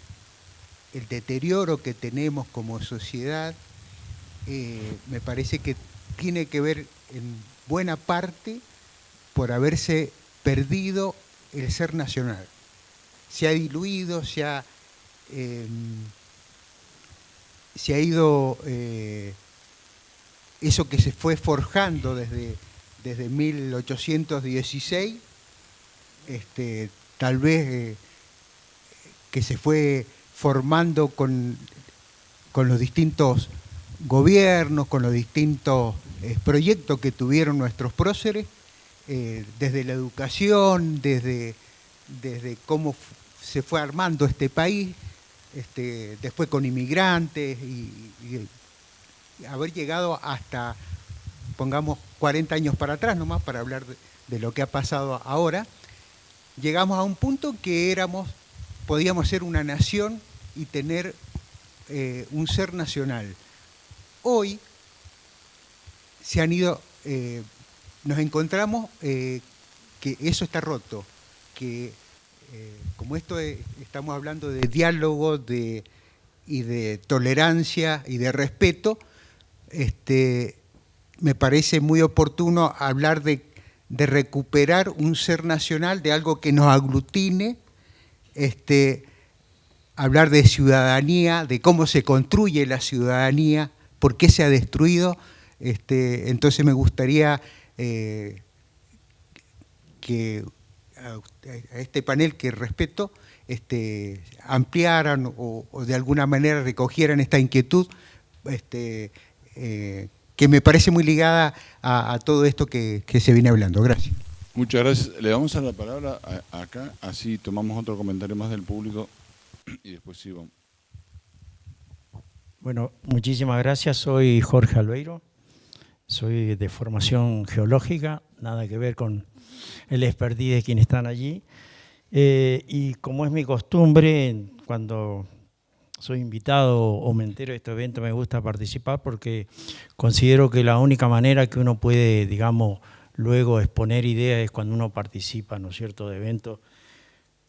[SPEAKER 8] el deterioro que tenemos como sociedad, me parece que tiene que ver en buena parte por haberse perdido el ser nacional. Se ha diluido, se ha ido eso que se fue forjando desde 1816, tal vez que se fue formando con los distintos gobiernos, con los distintos proyectos que tuvieron nuestros próceres, desde la educación, desde cómo se fue armando este país, después con inmigrantes y haber llegado hasta, pongamos, 40 años para atrás nomás, para hablar de lo que ha pasado ahora. Llegamos a un punto que podíamos ser una nación y tener un ser nacional. Hoy se han ido, nos encontramos que eso está roto, que como estamos hablando de diálogo y de tolerancia y de respeto, me parece muy oportuno hablar de recuperar un ser nacional, de algo que nos aglutine, hablar de ciudadanía, de cómo se construye la ciudadanía, por qué se ha destruido. Entonces me gustaría que a este panel, que respeto, ampliaran o de alguna manera recogieran esta inquietud, que me parece muy ligada a todo esto que se viene hablando. Gracias.
[SPEAKER 3] Muchas gracias. Le vamos a dar la palabra acá, así tomamos otro comentario más del público y después sí vamos.
[SPEAKER 9] Bueno, muchísimas gracias. Soy Jorge Albeiro, soy de formación geológica, nada que ver con el expertise de quienes están allí. Y como es mi costumbre, cuando soy invitado o me entero de este evento, me gusta participar porque considero que la única manera que uno puede, digamos, luego exponer ideas es cuando uno participa, ¿no es cierto?, de eventos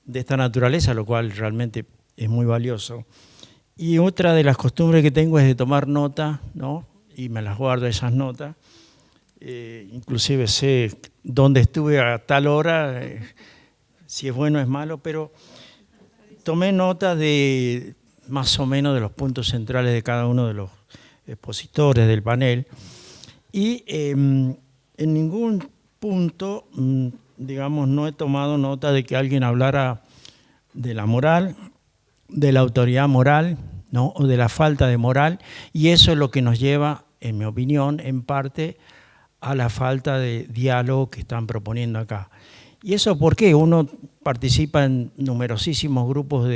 [SPEAKER 9] de esta naturaleza, lo cual realmente es muy valioso. Y otra de las costumbres que tengo es de tomar nota, ¿no?, y me las guardo esas notas. Inclusive sé dónde estuve a tal hora, si es bueno o es malo, pero tomé nota de más o menos de los puntos centrales de cada uno de los expositores del panel, y en ningún punto digamos, no he tomado nota de que alguien hablara de la moral, de la autoridad moral, ¿no? O de la falta de moral, y eso es lo que nos lleva, en mi opinión, en parte, a la falta de diálogo que están proponiendo acá. ¿Y eso por qué? Uno participa en numerosísimos grupos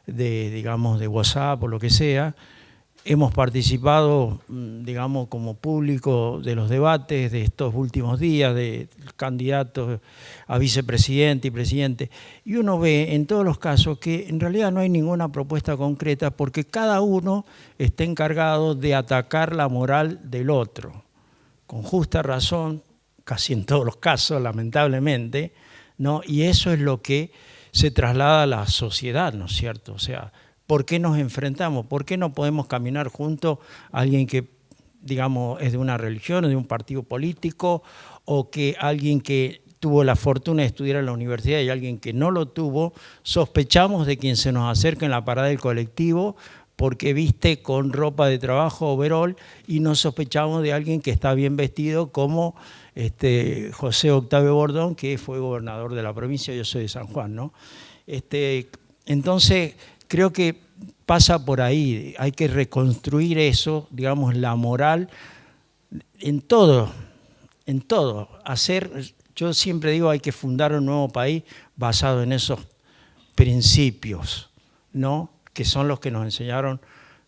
[SPEAKER 9] digamos, de WhatsApp o lo que sea. Hemos participado, digamos, como público de los debates de estos últimos días, de candidatos a vicepresidente y presidente, y uno ve en todos los casos que en realidad no hay ninguna propuesta concreta porque cada uno está encargado de atacar la moral del otro, con justa razón, casi en todos los casos, lamentablemente, ¿no? Y eso es lo que se traslada a la sociedad, ¿no es cierto? O sea, ¿por qué nos enfrentamos? ¿Por qué no podemos caminar juntos a alguien que, digamos, es de una religión o de un partido político, o que alguien que tuvo la fortuna de estudiar en la universidad y alguien que no lo tuvo? Sospechamos de quien se nos acerca en la parada del colectivo porque viste con ropa de trabajo, overol, y no sospechamos de alguien que está bien vestido como José Octavio Bordón, que fue gobernador de la provincia. Yo soy de San Juan, ¿no? Entonces, creo que pasa por ahí, hay que reconstruir eso, digamos, la moral en todo. Yo siempre digo, hay que fundar un nuevo país basado en esos principios, ¿no? Que son los que nos enseñaron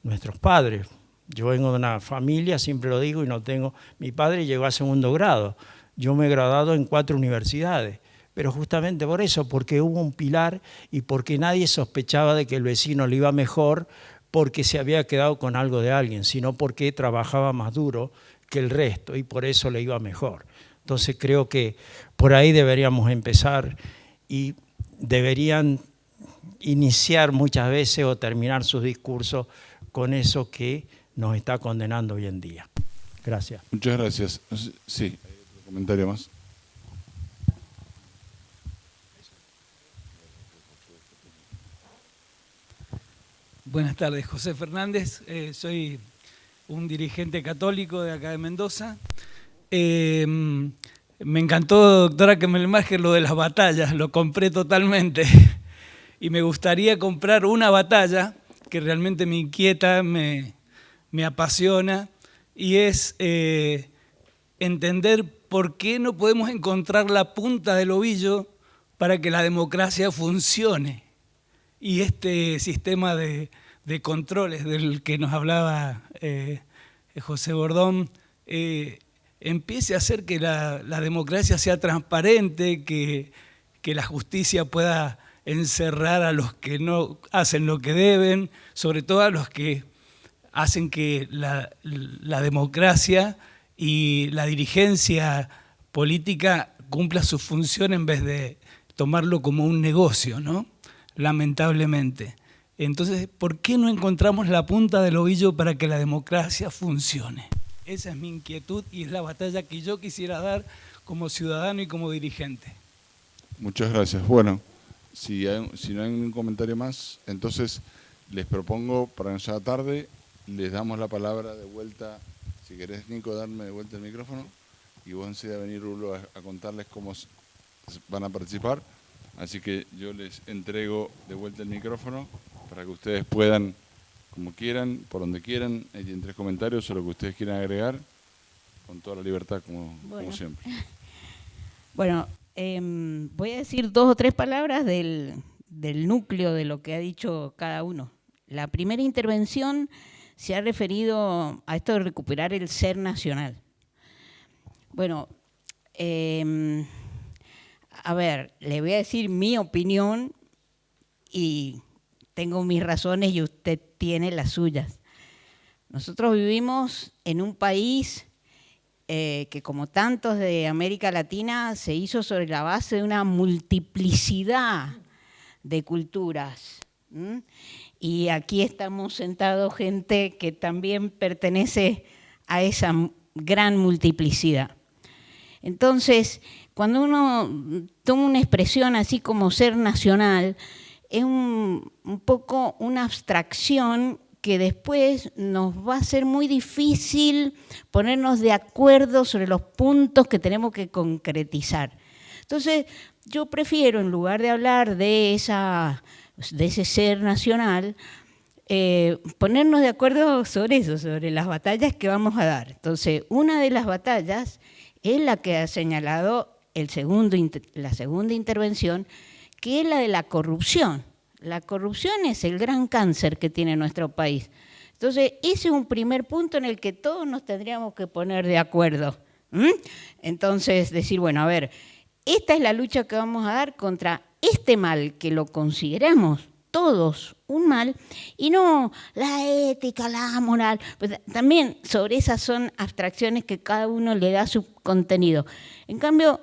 [SPEAKER 9] nuestros padres. Yo vengo de una familia, siempre lo digo, y no tengo... Mi padre llegó a segundo grado, yo me he graduado en 4 universidades. Pero justamente por eso, porque hubo un pilar y porque nadie sospechaba de que el vecino le iba mejor porque se había quedado con algo de alguien, sino porque trabajaba más duro que el resto y por eso le iba mejor. Entonces creo que por ahí deberíamos empezar y deberían iniciar muchas veces o terminar sus discursos con eso que nos está condenando hoy en día. Gracias.
[SPEAKER 3] Muchas gracias. Sí, ¿hay otro comentario más?
[SPEAKER 10] Buenas tardes, José Fernández, soy un dirigente católico de acá de Mendoza. Me encantó, doctora, que me lo marque lo de las batallas, lo compré totalmente. Y me gustaría comprar una batalla que realmente me inquieta, me apasiona, y es entender por qué no podemos encontrar la punta del ovillo para que la democracia funcione. Y este sistema de controles del que nos hablaba José Bordón empiece a hacer que la democracia sea transparente, que la justicia pueda encerrar a los que no hacen lo que deben, sobre todo a los que hacen que la democracia y la dirigencia política cumpla su función en vez de tomarlo como un negocio, ¿no? Lamentablemente. Entonces, ¿por qué no encontramos la punta del ovillo para que la democracia funcione? Esa es mi inquietud y es la batalla que yo quisiera dar como ciudadano y como dirigente.
[SPEAKER 3] Muchas gracias. Bueno, si no hay ningún comentario más, entonces les propongo para esa tarde, les damos la palabra de vuelta. Si querés, Nico, darme de vuelta el micrófono y vos enseguida venir, Rulo, a contarles cómo van a participar. Así que yo les entrego de vuelta el micrófono para que ustedes puedan, como quieran, por donde quieran, en 3 comentarios o lo que ustedes quieran agregar, con toda la libertad, como siempre.
[SPEAKER 6] Bueno, voy a decir 2 o 3 palabras del núcleo de lo que ha dicho cada uno. La primera intervención se ha referido a esto de recuperar el ser nacional. Bueno, a ver, le voy a decir mi opinión y tengo mis razones y usted tiene las suyas. Nosotros vivimos en un país que, como tantos de América Latina, se hizo sobre la base de una multiplicidad de culturas. Y aquí estamos sentados gente que también pertenece a esa gran multiplicidad. Entonces, cuando uno toma una expresión así como ser nacional, es un poco una abstracción que después nos va a ser muy difícil ponernos de acuerdo sobre los puntos que tenemos que concretizar. Entonces, yo prefiero, en lugar de hablar de ese ser nacional, ponernos de acuerdo sobre eso, sobre las batallas que vamos a dar. Entonces, una de las batallas es la que ha señalado la segunda intervención, que es la de la corrupción. La corrupción es el gran cáncer que tiene nuestro país. Entonces, ese es un primer punto en el que todos nos tendríamos que poner de acuerdo. Entonces, decir, bueno, a ver, esta es la lucha que vamos a dar contra este mal, que lo consideramos todos un mal, y no la ética, la moral. Pues también sobre esas son abstracciones que cada uno le da su contenido. En cambio,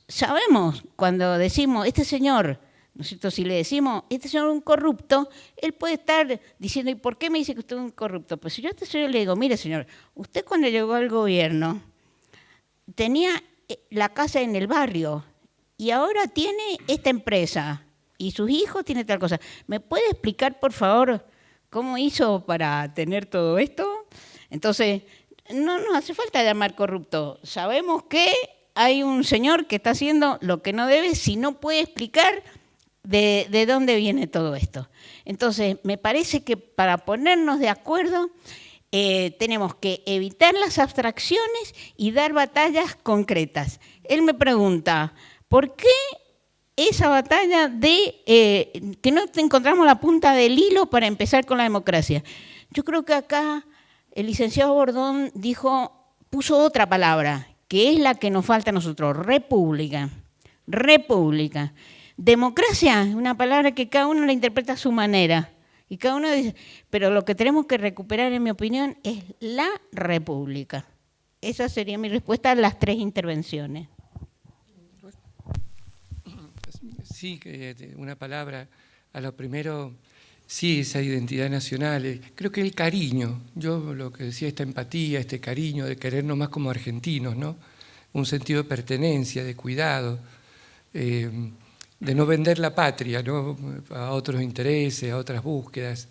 [SPEAKER 6] sabemos cuando decimos, este señor, ¿no es cierto? Si le decimos, este señor es un corrupto, él puede estar diciendo, ¿y por qué me dice que usted es un corrupto? Pues si yo a este señor le digo, mire señor, usted cuando llegó al gobierno tenía la casa en el barrio y ahora tiene esta empresa y sus hijos tienen tal cosa. ¿Me puede explicar, por favor, cómo hizo para tener todo esto? Entonces, no nos hace falta llamar corrupto. Sabemos que hay un señor que está haciendo lo que no debe si no puede explicar de dónde viene todo esto. Entonces, me parece que para ponernos de acuerdo tenemos que evitar las abstracciones y dar batallas concretas. Él me pregunta, ¿por qué esa batalla de que no encontramos la punta del hilo para empezar con la democracia? Yo creo que acá el licenciado Bordón puso otra palabra, que es la que nos falta a nosotros, república. República. Democracia es una palabra que cada uno la interpreta a su manera. Y cada uno dice, pero lo que tenemos que recuperar, en mi opinión, es la república. Esa sería mi respuesta a las 3 intervenciones.
[SPEAKER 5] Sí, una palabra a lo primero, sí, esa identidad nacional. Creo que el cariño, yo lo que decía, esta empatía, este cariño de querernos más como argentinos, ¿no? Un sentido de pertenencia, de cuidado, de no vender la patria, ¿no? A otros intereses, a otras búsquedas.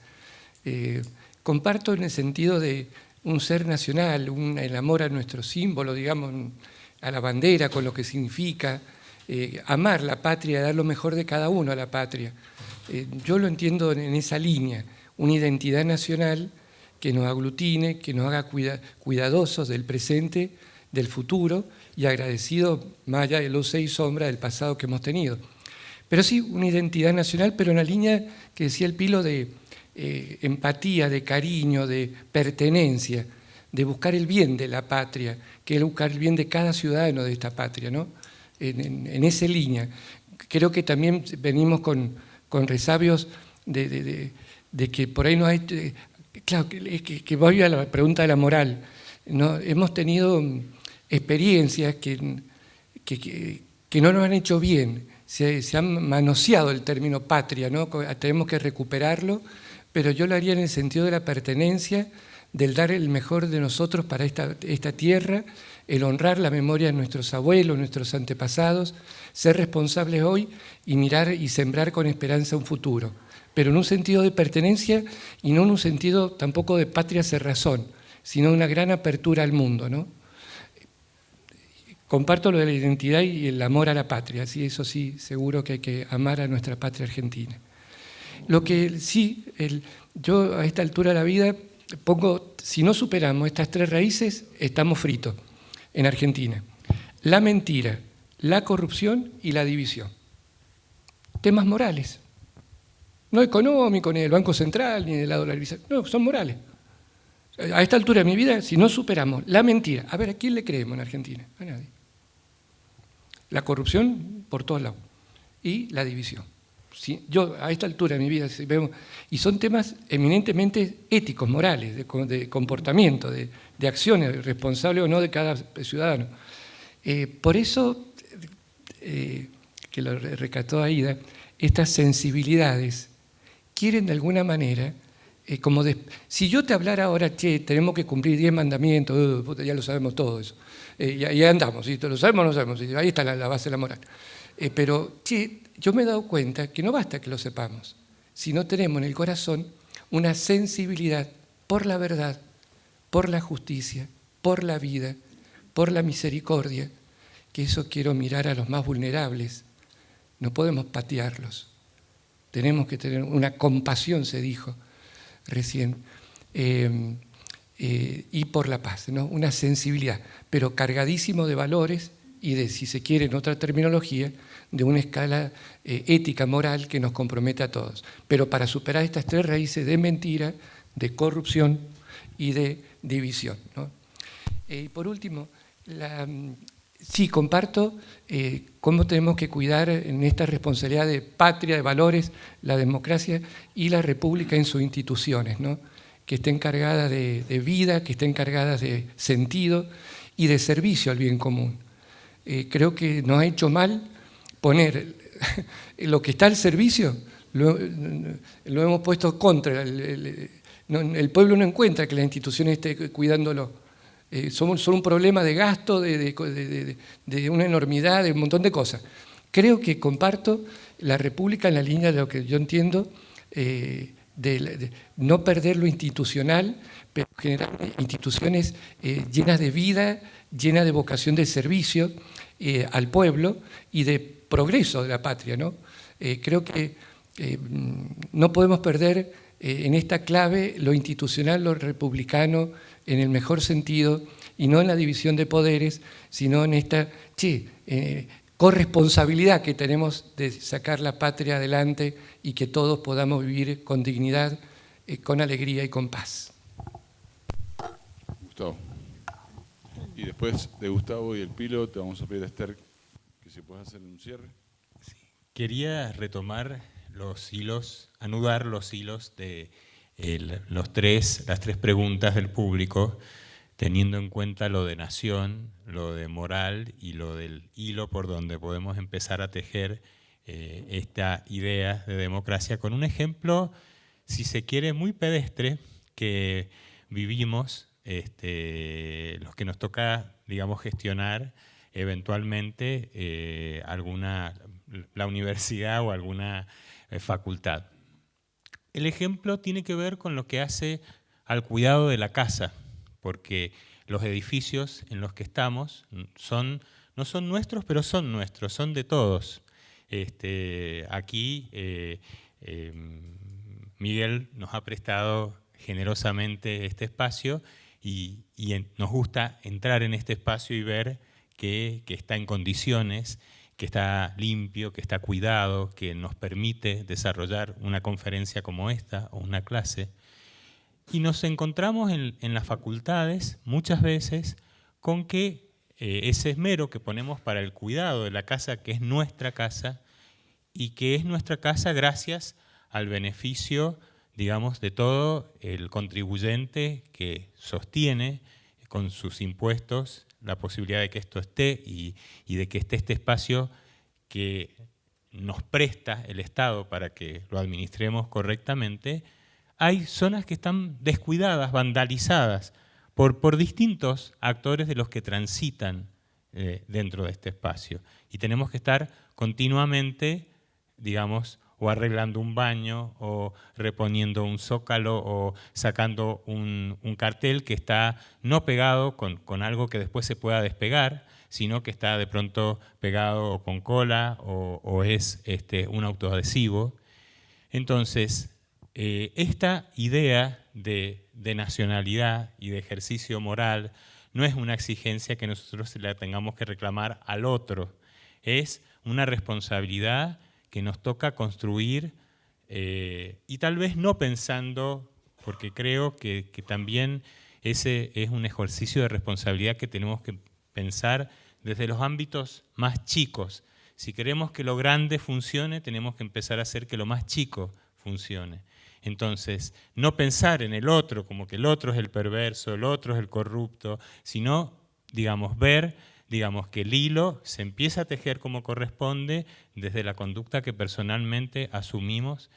[SPEAKER 5] Comparto en el sentido de un ser nacional, el amor a nuestro símbolo, digamos, a la bandera, con lo que significa, amar la patria, dar lo mejor de cada uno a la patria. Yo lo entiendo en esa línea, una identidad nacional que nos aglutine, que nos haga cuidadosos del presente, del futuro y agradecidos más allá de luces y sombras del pasado que hemos tenido. Pero sí, una identidad nacional, pero en la línea que decía el Pilo de empatía, de cariño, de pertenencia, de buscar el bien de la patria, que es buscar el bien de cada ciudadano de esta patria, ¿no? En esa línea. Creo que también venimos con resabios de que por ahí no hay... Claro, que voy a la pregunta de la moral. ¿No? Hemos tenido experiencias que no nos han hecho bien. Se han manoseado el término patria, ¿no? Tenemos que recuperarlo, pero yo lo haría en el sentido de la pertenencia, del dar el mejor de nosotros para esta tierra, el honrar la memoria de nuestros abuelos, nuestros antepasados, ser responsables hoy y mirar y sembrar con esperanza un futuro, pero en un sentido de pertenencia y no en un sentido tampoco de patria cerrazón, sino una gran apertura al mundo, ¿no? Comparto lo de la identidad y el amor a la patria, ¿sí? Eso sí, seguro que hay que amar a nuestra patria argentina. Lo que sí, yo a esta altura de la vida pongo, si no superamos estas 3 raíces, estamos fritos en Argentina. La mentira, la corrupción y la división. Temas morales. No económicos, ni del Banco Central, ni de la dolarización. No, son morales. A esta altura de mi vida, si no superamos la mentira, a ver, ¿a quién le creemos en Argentina? A nadie. La corrupción por todos lados. Y la división. Si yo a esta altura de mi vida, si vemos, y son temas eminentemente éticos, morales, de comportamiento, de acciones, responsables o no de cada ciudadano. Por eso, que lo rescató Aida, estas sensibilidades quieren de alguna manera, si yo te hablara ahora, che, tenemos que cumplir 10 mandamientos, ya lo sabemos todo eso, ya andamos, ¿sí? Lo sabemos o no sabemos, ahí está la base de la moral. Pero, che, yo me he dado cuenta que no basta que lo sepamos, sino tenemos en el corazón una sensibilidad por la verdad, por la justicia, por la vida, por la misericordia, que eso quiero mirar a los más vulnerables. No podemos patearlos. Tenemos que tener una compasión, se dijo recién, y por la paz, ¿no? Una sensibilidad, pero cargadísimo de valores y de, si se quiere en otra terminología, de una escala ética, moral que nos compromete a todos. Pero para superar estas tres raíces de mentira, de corrupción y de división, ¿no? Y por último, sí, comparto cómo tenemos que cuidar en esta responsabilidad de patria, de valores, la democracia y la república en sus instituciones, ¿no? Que estén cargadas de vida, que estén cargadas de sentido y de servicio al bien común. Creo que nos ha hecho mal poner lo que está al servicio, lo hemos puesto contra. El pueblo no encuentra que la institución esté cuidándolo. Son un problema de gasto, de una enormidad, de un montón de cosas. Creo que comparto la República en la línea de lo que yo entiendo, de no perder lo institucional, pero generar instituciones llenas de vida, llenas de vocación de servicio al pueblo y de progreso de la patria, ¿no? Creo que no podemos perder en esta clave lo institucional, lo republicano, en el mejor sentido, y no en la división de poderes, sino en esta corresponsabilidad que tenemos de sacar la patria adelante y que todos podamos vivir con dignidad, con alegría y con paz.
[SPEAKER 3] Gustavo. Y después de Gustavo y el Pilo, te vamos a pedir a Esther que si puedes hacer un cierre.
[SPEAKER 4] Sí. Quería retomar los hilos, anudar los hilos de las tres preguntas del público, teniendo en cuenta lo de nación, lo de moral y lo del hilo por donde podemos empezar a tejer esta idea de democracia con un ejemplo, si se quiere, muy pedestre que vivimos, los que nos toca, digamos, gestionar eventualmente la universidad o alguna facultad. El ejemplo tiene que ver con lo que hace al cuidado de la casa, porque los edificios en los que estamos no son nuestros, pero son nuestros, son de todos. Aquí Miguel nos ha prestado generosamente este espacio y nos gusta entrar en este espacio y ver que está en condiciones, que está limpio, que está cuidado, que nos permite desarrollar una conferencia como esta o una clase. Y nos encontramos en las facultades muchas veces con que ese esmero que ponemos para el cuidado de la casa, que es nuestra casa, y que es nuestra casa gracias al beneficio, digamos, de todo el contribuyente que sostiene con sus impuestos la posibilidad de que esto esté y de que esté este espacio que nos presta el Estado para que lo administremos correctamente. Hay zonas que están descuidadas, vandalizadas por distintos actores de los que transitan dentro de este espacio. Y tenemos que estar continuamente, digamos, o arreglando un baño, o reponiendo un zócalo, o sacando un cartel que está no pegado con algo que después se pueda despegar, sino que está de pronto pegado o con cola, o es un autoadhesivo. Entonces, esta idea de nacionalidad y de ejercicio moral no es una exigencia que nosotros la tengamos que reclamar al otro, es una responsabilidad que nos toca construir y tal vez no pensando, porque creo que también ese es un ejercicio de responsabilidad que tenemos que pensar desde los ámbitos más chicos. Si queremos que lo grande funcione, tenemos que empezar a hacer que lo más chico funcione. Entonces, no pensar en el otro como que el otro es el perverso, el otro es el corrupto, sino, digamos, ver, digamos, que el hilo se empieza a tejer como corresponde desde la conducta que personalmente asumimos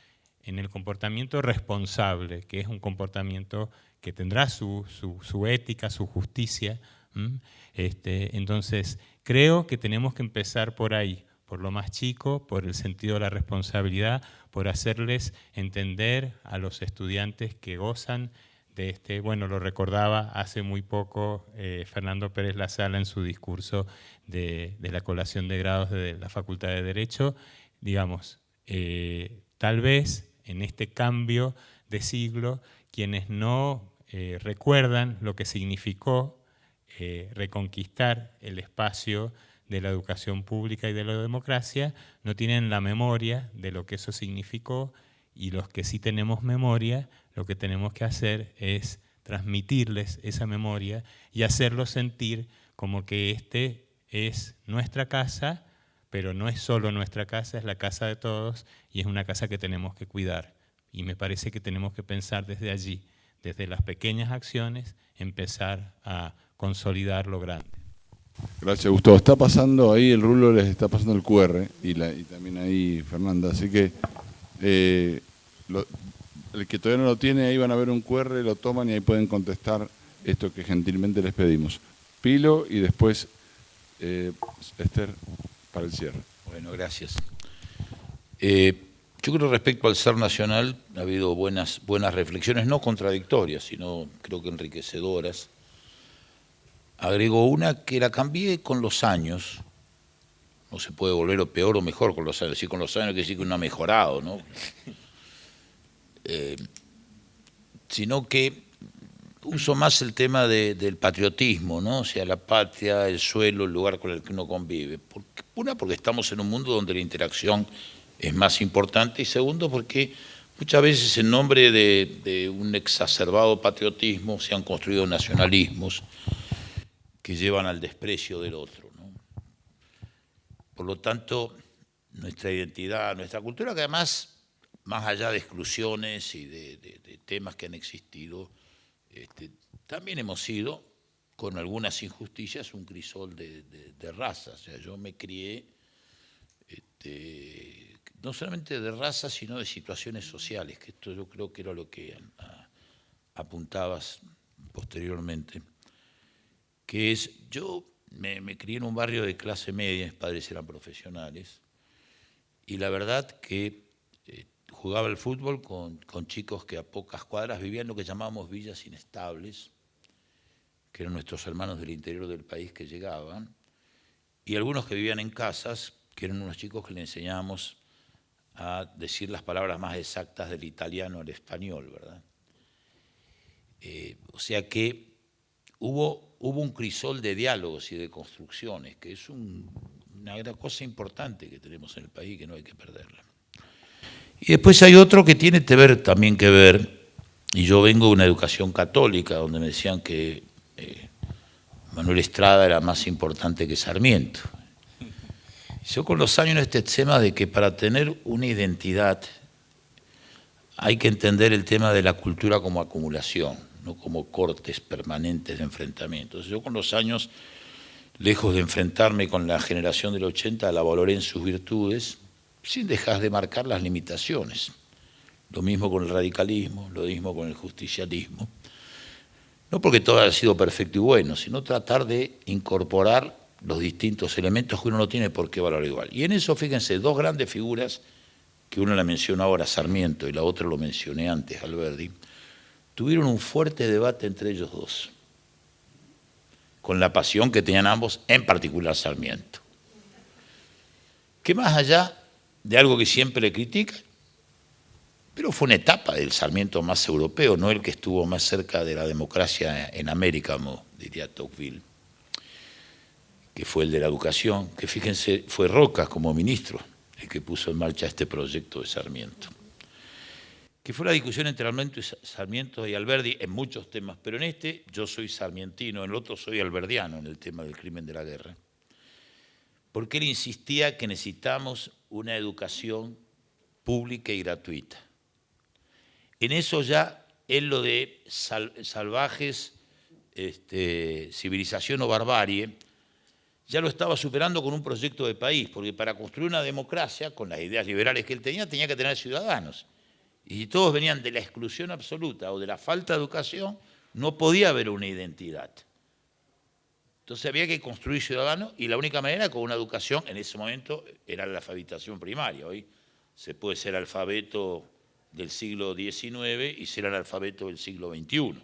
[SPEAKER 4] en el comportamiento responsable, que es un comportamiento que tendrá su ética, su justicia. Entonces, creo que tenemos que empezar por ahí, por lo más chico, por el sentido de la responsabilidad, por hacerles entender a los estudiantes que gozan de este, bueno, lo recordaba hace muy poco Fernando Pérez Lazala en su discurso de la colación de grados de la Facultad de Derecho, digamos, tal vez en este cambio de siglo, quienes no recuerdan lo que significó reconquistar el espacio de la educación pública y de la democracia, no tienen la memoria de lo que eso significó, y los que sí tenemos memoria, lo que tenemos que hacer es transmitirles esa memoria y hacerlos sentir como que este es nuestra casa, pero no es solo nuestra casa, es la casa de todos y es una casa que tenemos que cuidar. Y me parece que tenemos que pensar desde allí, desde las pequeñas acciones, empezar a consolidar lo grande.
[SPEAKER 3] Gracias, Gustavo. Está pasando ahí, el Rulo les está pasando el QR y también ahí Fernanda, así que el que todavía no lo tiene, ahí van a ver un QR, lo toman y ahí pueden contestar esto que gentilmente les pedimos. Pilo y después Esther para el cierre.
[SPEAKER 7] Bueno, gracias. Yo creo respecto al ser nacional ha habido buenas reflexiones, no contradictorias, sino creo que enriquecedoras. Agrego una que la cambié con los años. No se puede volver o peor o mejor con los años. Sí, con los años quiere decir que uno ha mejorado, ¿no? Sino que uso más el tema del patriotismo, ¿no? O sea, la patria, el suelo, el lugar con el que uno convive. Porque estamos en un mundo donde la interacción es más importante, y segundo, porque muchas veces en nombre de un exacerbado patriotismo se han construido nacionalismos que llevan al desprecio del otro, ¿no? Por lo tanto, nuestra identidad, nuestra cultura, que además, más allá de exclusiones y de temas que han existido, también hemos sido, con algunas injusticias, un crisol de razas. O sea, yo me crié no solamente de razas, sino de situaciones sociales, que esto yo creo que era lo que apuntabas posteriormente, que es, yo me crié en un barrio de clase media, mis padres eran profesionales, y la verdad que jugaba al fútbol con chicos que a pocas cuadras vivían en lo que llamábamos villas inestables, que eran nuestros hermanos del interior del país que llegaban, y algunos que vivían en casas, que eran unos chicos que le enseñábamos a decir las palabras más exactas del italiano al español, ¿verdad? O sea que hubo un crisol de diálogos y de construcciones, que es una cosa importante que tenemos en el país y que no hay que perderla. Y después hay otro que tiene también que ver, y yo vengo de una educación católica, donde me decían que Manuel Estrada era más importante que Sarmiento. Yo con los años este tema de que para tener una identidad hay que entender el tema de la cultura como acumulación, no como cortes permanentes de enfrentamientos. Yo con los años, lejos de enfrentarme con la generación del 80, la valoré en sus virtudes, sin dejar de marcar las limitaciones. Lo mismo con el radicalismo, lo mismo con el justicialismo. No porque todo haya sido perfecto y bueno, sino tratar de incorporar los distintos elementos que uno no tiene por qué valorar igual. Y en eso, fíjense, dos grandes figuras, que una la mencionó ahora Sarmiento y la otra lo mencioné antes, Alberdi, tuvieron un fuerte debate entre ellos dos, con la pasión que tenían ambos, en particular Sarmiento. Que más allá de algo que siempre le critican, pero fue una etapa del Sarmiento más europeo, no el que estuvo más cerca de la democracia en América, como diría Tocqueville, que fue el de la educación, que fíjense, fue Roca como ministro el que puso en marcha este proyecto de Sarmiento. Que fue la discusión entre Sarmiento y Alberdi en muchos temas, pero en este yo soy sarmientino, en el otro soy alberdiano en el tema del crimen de la guerra. Porque él insistía que necesitamos una educación pública y gratuita. En eso ya él lo de salvajes, civilización o barbarie, ya lo estaba superando con un proyecto de país, porque para construir una democracia, con las ideas liberales que él tenía que tener ciudadanos. Y si todos venían de la exclusión absoluta o de la falta de educación, no podía haber una identidad. Entonces había que construir ciudadanos, y la única manera con una educación, en ese momento, era la alfabetización primaria. Hoy se puede ser alfabeto del siglo XIX y ser analfabeto del siglo XXI. O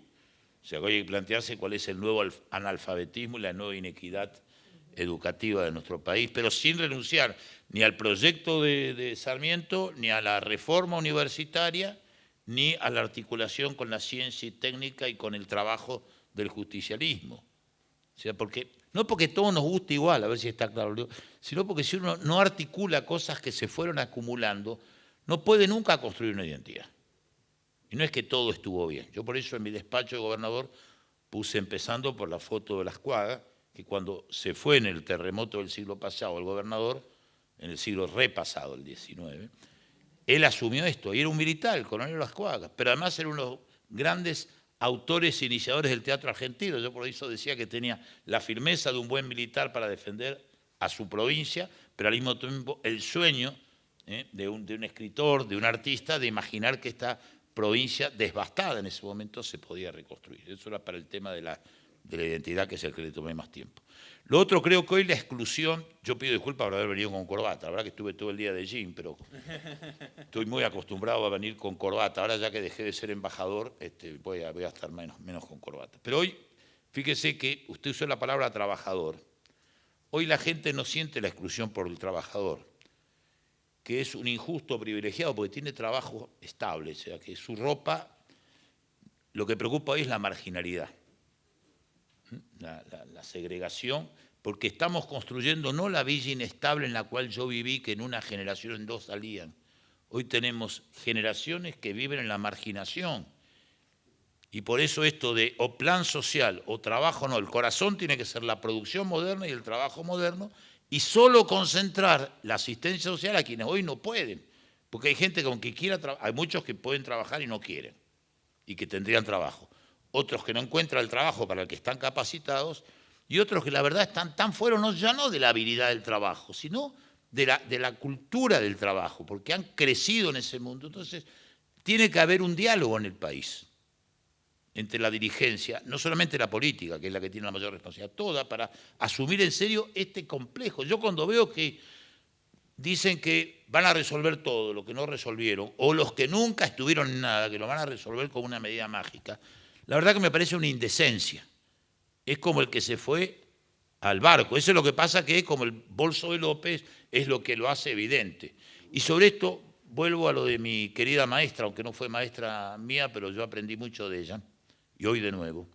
[SPEAKER 7] sea, hoy hay que plantearse cuál es el nuevo analfabetismo y la nueva inequidad educativa de nuestro país, pero sin renunciar ni al proyecto de Sarmiento, ni a la reforma universitaria, ni a la articulación con la ciencia y técnica y con el trabajo del justicialismo. O sea, no porque todo nos guste igual, a ver si está claro, sino porque si uno no articula cosas que se fueron acumulando, no puede nunca construir una identidad. Y no es que todo estuvo bien. Yo por eso en mi despacho de gobernador puse, empezando por la foto de Las Cuagas, que cuando se fue en el terremoto del siglo pasado el gobernador, en el siglo repasado, el XIX, él asumió esto, y era un militar, el coronel Las Cuagas, pero además era uno de los grandes autores e iniciadores del teatro argentino. Yo por eso decía que tenía la firmeza de un buen militar para defender a su provincia, pero al mismo tiempo el sueño de un escritor, de un artista, de imaginar que esta provincia devastada en ese momento se podía reconstruir. Eso era para el tema de la identidad, que es el que le tomé más tiempo. Lo otro, creo que hoy la exclusión, yo pido disculpas por haber venido con corbata, la verdad que estuve todo el día de jean, pero estoy muy acostumbrado a venir con corbata. Ahora ya que dejé de ser embajador, voy a estar menos con corbata. Pero hoy, fíjese que usted usó la palabra trabajador. Hoy la gente no siente la exclusión por el trabajador, que es un injusto privilegiado porque tiene trabajo estable, o sea que su ropa, lo que preocupa hoy es la marginalidad. La segregación, porque estamos construyendo no la villa inestable en la cual yo viví, que en una generación en dos salían. Hoy tenemos generaciones que viven en la marginación. Y por eso esto de o plan social o trabajo, no, el corazón tiene que ser la producción moderna y el trabajo moderno, y solo concentrar la asistencia social a quienes hoy no pueden. Porque hay gente que aunque quiera trabajar, hay muchos que pueden trabajar y no quieren, y que tendrían trabajo. Otros que no encuentran el trabajo para el que están capacitados, y otros que la verdad están tan fuera, ya no de la habilidad del trabajo, sino de la cultura del trabajo, porque han crecido en ese mundo. Entonces, tiene que haber un diálogo en el país entre la dirigencia, no solamente la política, que es la que tiene la mayor responsabilidad, toda, para asumir en serio este complejo. Yo cuando veo que dicen que van a resolver todo lo que no resolvieron, o los que nunca estuvieron en nada, que lo van a resolver con una medida mágica, la verdad que me parece una indecencia. Es como el que se fue al barco. Eso es lo que pasa, que es como el bolso de López, es lo que lo hace evidente. Y sobre esto vuelvo a lo de mi querida maestra, aunque no fue maestra mía, pero yo aprendí mucho de ella, y hoy de nuevo,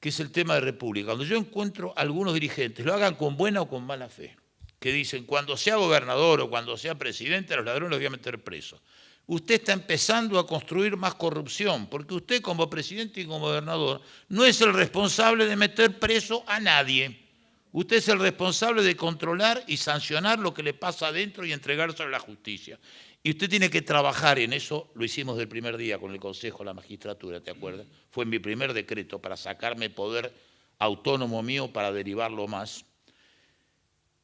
[SPEAKER 7] que es el tema de República. Cuando yo encuentro a algunos dirigentes, lo hagan con buena o con mala fe, que dicen, cuando sea gobernador o cuando sea presidente, a los ladrones los voy a meter presos. Usted está empezando a construir más corrupción, porque usted como presidente y como gobernador no es el responsable de meter preso a nadie. Usted es el responsable de controlar y sancionar lo que le pasa adentro y entregárselo a la justicia. Y usted tiene que trabajar en eso, lo hicimos del primer día con el Consejo de la Magistratura, ¿te acuerdas? Fue mi primer decreto para sacarme poder autónomo mío para derivarlo más.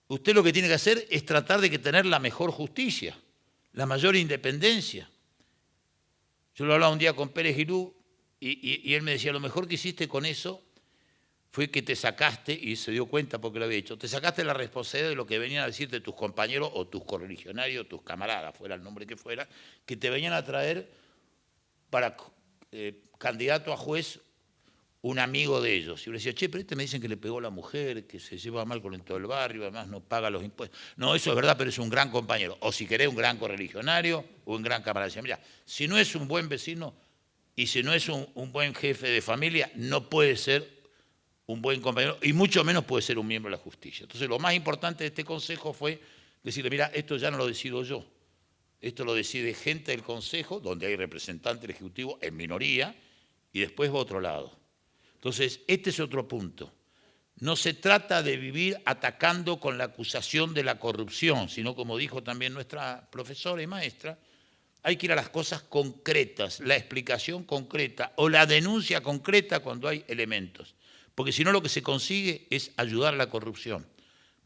[SPEAKER 7] Usted lo que tiene que hacer es tratar de tener la mejor justicia, la mayor independencia. Yo lo hablaba un día con Pérez Girú y él me decía, lo mejor que hiciste con eso fue que te sacaste, y se dio cuenta porque lo había hecho, te sacaste la responsabilidad de lo que venían a decirte tus compañeros o tus correligionarios, tus camaradas, fuera el nombre que fuera, que te venían a traer para candidato a juez un amigo de ellos. Y yo le decía, che, pero me dicen que le pegó a la mujer, que se lleva mal con todo el barrio, además no paga los impuestos. No, eso es verdad, pero es un gran compañero. O si querés, un gran correligionario o un gran camarada. Decía, mira, si no es un buen vecino y si no es un buen jefe de familia, no puede ser un buen compañero y mucho menos puede ser un miembro de la justicia. Entonces, lo más importante de este consejo fue decirle, mira, esto ya no lo decido yo. Esto lo decide gente del consejo, donde hay representante del Ejecutivo en minoría, y después va a otro lado. Entonces, este es otro punto. No se trata de vivir atacando con la acusación de la corrupción, sino, como dijo también nuestra profesora y maestra, hay que ir a las cosas concretas, la explicación concreta o la denuncia concreta cuando hay elementos. Porque si no, lo que se consigue es ayudar a la corrupción.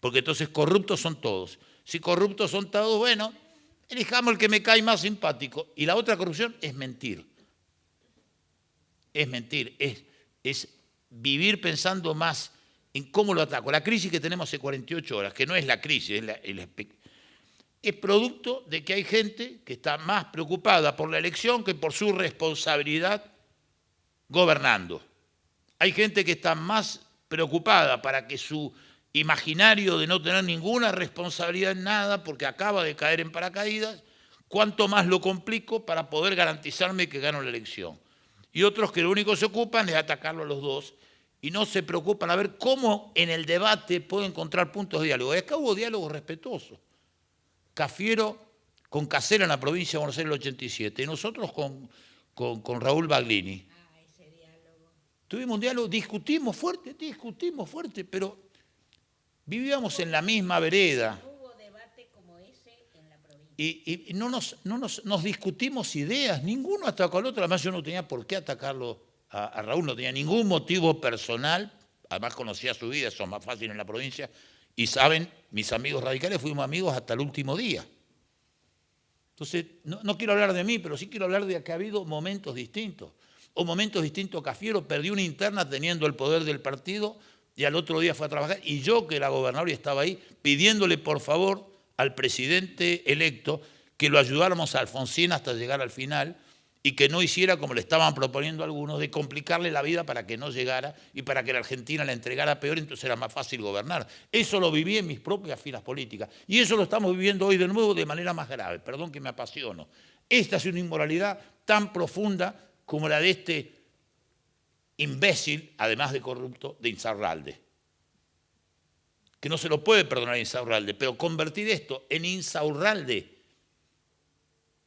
[SPEAKER 7] Porque entonces corruptos son todos. Si corruptos son todos, bueno, elijamos el que me cae más simpático. Y la otra corrupción es mentir. Es mentir, es vivir pensando más en cómo lo ataco. La crisis que tenemos hace 48 horas, que no es la crisis, es producto de que hay gente que está más preocupada por la elección que por su responsabilidad gobernando. Hay gente que está más preocupada para que su imaginario de no tener ninguna responsabilidad en nada, porque acaba de caer en paracaídas, cuánto más lo complico para poder garantizarme que gano la elección. Y otros que lo único que se ocupan es atacarlo a los dos y no se preocupan a ver cómo en el debate puedo encontrar puntos de diálogo. Y acá hubo diálogos respetuosos. Cafiero con Casera en la provincia de Buenos Aires en el 87 y nosotros con Raúl Baglini. Tuvimos un diálogo, discutimos fuerte, pero vivíamos en la misma vereda.
[SPEAKER 6] Hubo debate como ese en la provincia.
[SPEAKER 7] Y no nos discutimos ideas, ninguno atacó al otro, además yo no tenía por qué atacarlo a Raúl, no tenía ningún motivo personal, además conocía su vida, eso es más fácil en la provincia, y saben, mis amigos radicales fuimos amigos hasta el último día. Entonces, no quiero hablar de mí, pero sí quiero hablar de que ha habido momentos distintos. O momentos distintos, Cafiero perdió una interna teniendo el poder del partido y al otro día fue a trabajar. Y yo, que era gobernador y estaba ahí, pidiéndole por favor al presidente electo que lo ayudáramos a Alfonsín hasta llegar al final y que no hiciera como le estaban proponiendo algunos, de complicarle la vida para que no llegara y para que la Argentina la entregara peor, entonces era más fácil gobernar. Eso lo viví en mis propias filas políticas y eso lo estamos viviendo hoy de nuevo de manera más grave. Perdón que me apasiono. Esta es una inmoralidad tan profunda como la de este imbécil, además de corrupto, de Insaurralde. Que no se lo puede perdonar a Insaurralde, pero convertir esto en Insaurralde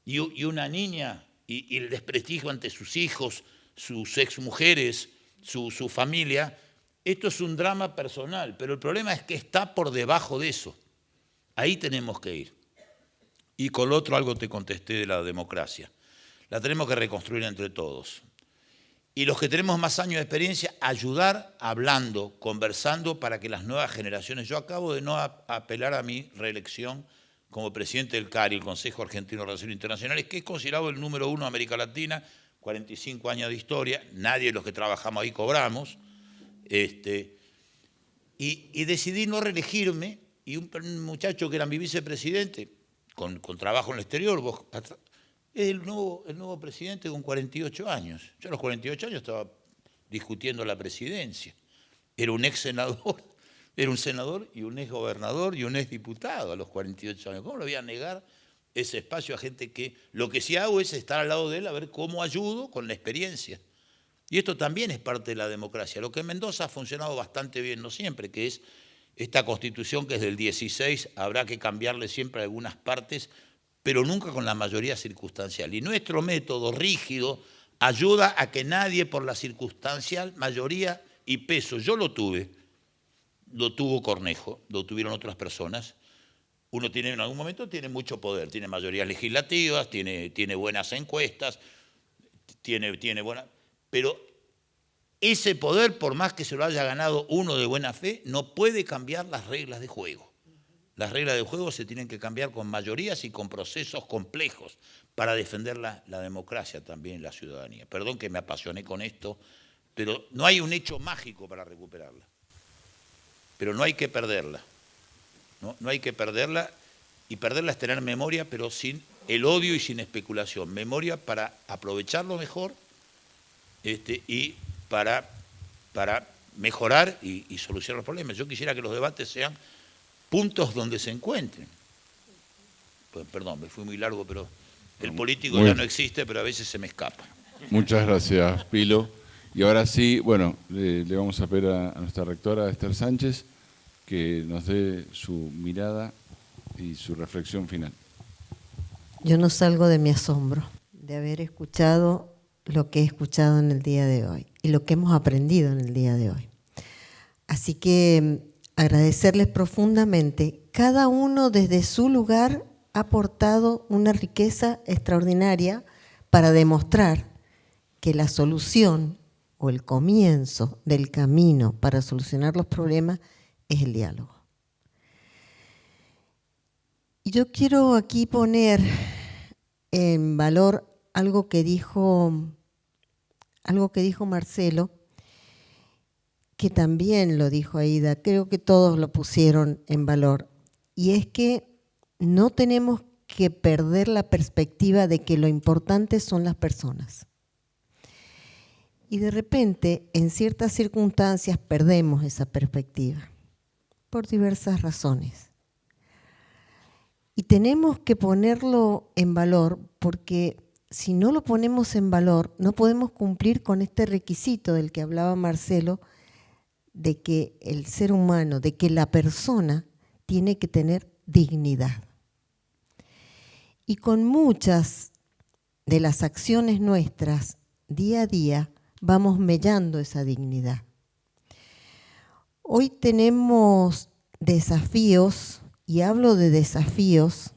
[SPEAKER 7] y una niña y el desprestigio ante sus hijos, sus exmujeres, su familia, esto es un drama personal, pero el problema es que está por debajo de eso. Ahí tenemos que ir. Y con lo otro algo te contesté de la democracia. La tenemos que reconstruir entre todos. Y los que tenemos más años de experiencia, ayudar hablando, conversando para que las nuevas generaciones... Yo acabo de no apelar a mi reelección como presidente del CARI, el Consejo Argentino de Relaciones Internacionales, que es considerado el número 1 de América Latina, 45 años de historia, nadie de los que trabajamos ahí cobramos, y decidí no reelegirme, y un muchacho que era mi vicepresidente, con trabajo en el exterior, es el nuevo presidente con 48 años. Yo a los 48 años estaba discutiendo la presidencia. Era un ex senador, era un senador y un ex gobernador y un ex diputado a los 48 años. ¿Cómo le voy a negar ese espacio a gente que lo que sí hago es estar al lado de él a ver cómo ayudo con la experiencia? Y esto también es parte de la democracia. Lo que en Mendoza ha funcionado bastante bien, no siempre, que es esta constitución que es del 16, habrá que cambiarle siempre algunas partes, pero nunca con la mayoría circunstancial. Y nuestro método rígido ayuda a que nadie por la circunstancial, mayoría y peso, yo lo tuve, lo tuvo Cornejo, lo tuvieron otras personas. Uno tiene en algún momento tiene mucho poder, tiene mayorías legislativas, tiene buenas encuestas, tiene buena... Pero ese poder, por más que se lo haya ganado uno de buena fe, no puede cambiar las reglas de juego. Las reglas de juego se tienen que cambiar con mayorías y con procesos complejos para defender la democracia también, la ciudadanía. Perdón que me apasioné con esto, pero no hay un hecho mágico para recuperarla. Pero no hay que perderla. No hay que perderla, y perderla es tener memoria, pero sin el odio y sin especulación. Memoria para aprovecharlo mejor y para mejorar y solucionar los problemas. Yo quisiera que los debates sean puntos donde se encuentren. Pues, perdón, me fui muy largo, pero el político ya no existe, pero a veces se me escapa.
[SPEAKER 3] Muchas gracias, Pilo. Y ahora sí, bueno, le vamos a pedir a nuestra rectora, Esther Sánchez, que nos dé su mirada y su reflexión final.
[SPEAKER 2] Yo no salgo de mi asombro de haber escuchado lo que he escuchado en el día de hoy y lo que hemos aprendido en el día de hoy. Así que agradecerles profundamente. Cada uno desde su lugar ha aportado una riqueza extraordinaria para demostrar que la solución o el comienzo del camino para solucionar los problemas es el diálogo. Y yo quiero aquí poner en valor algo que dijo Marcelo, que también lo dijo Aida, creo que todos lo pusieron en valor, y es que no tenemos que perder la perspectiva de que lo importante son las personas. Y de repente, en ciertas circunstancias, perdemos esa perspectiva, por diversas razones. Y tenemos que ponerlo en valor, porque si no lo ponemos en valor, no podemos cumplir con este requisito del que hablaba Marcelo, de que el ser humano, de que la persona tiene que tener dignidad. Y con muchas de las acciones nuestras, día a día, vamos mellando esa dignidad. Hoy tenemos desafíos, y hablo de desafíos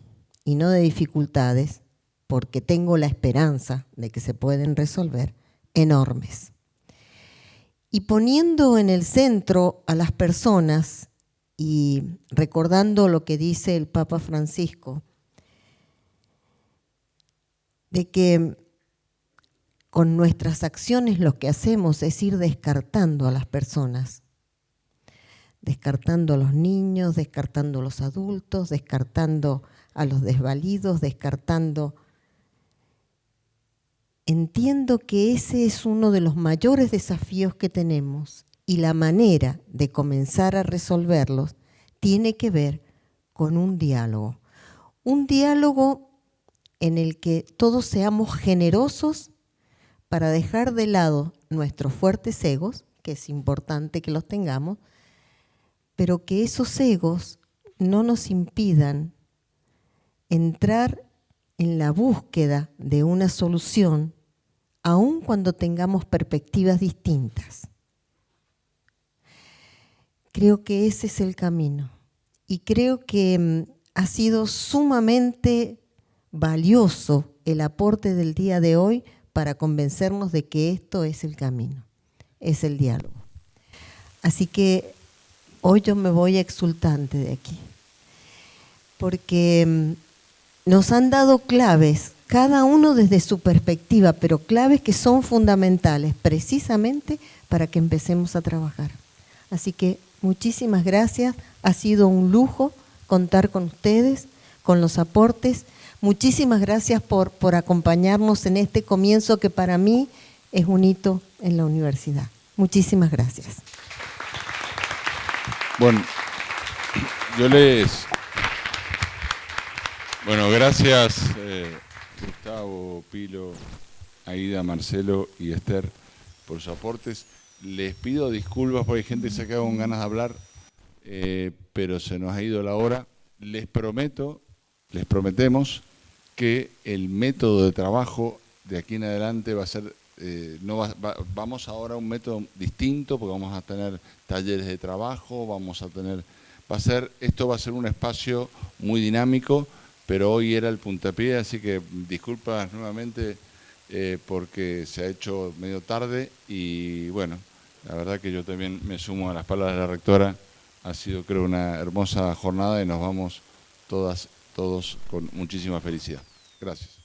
[SPEAKER 2] y no de dificultades, porque tengo la esperanza de que se pueden resolver, enormes. Y poniendo en el centro a las personas y recordando lo que dice el Papa Francisco, de que con nuestras acciones lo que hacemos es ir descartando a las personas, descartando a los niños, descartando a los adultos, descartando a los desvalidos, descartando. Entiendo que ese es uno de los mayores desafíos que tenemos y la manera de comenzar a resolverlos tiene que ver con un diálogo en el que todos seamos generosos para dejar de lado nuestros fuertes egos, que es importante que los tengamos, pero que esos egos no nos impidan entrar en la búsqueda de una solución, aun cuando tengamos perspectivas distintas. Creo que ese es el camino y creo que ha sido sumamente valioso el aporte del día de hoy para convencernos de que esto es el camino, es el diálogo. Así que hoy yo me voy exultante de aquí, porque nos han dado claves, cada uno desde su perspectiva, pero claves que son fundamentales precisamente para que empecemos a trabajar. Así que muchísimas gracias, ha sido un lujo contar con ustedes, con los aportes. Muchísimas gracias por acompañarnos en este comienzo que para mí es un hito en la universidad. Muchísimas gracias.
[SPEAKER 3] Bueno, gracias Gustavo, Pilo, Aida, Marcelo y Esther por sus aportes. Les pido disculpas porque hay gente que se queda con ganas de hablar, pero se nos ha ido la hora. Les prometemos que el método de trabajo de aquí en adelante va a ser, vamos ahora a un método distinto porque vamos a tener talleres de trabajo, esto va a ser un espacio muy dinámico, pero hoy era el puntapié, así que disculpas nuevamente porque se ha hecho medio tarde y bueno, la verdad que yo también me sumo a las palabras de la rectora, ha sido creo una hermosa jornada y nos vamos todos con muchísima felicidad. Gracias.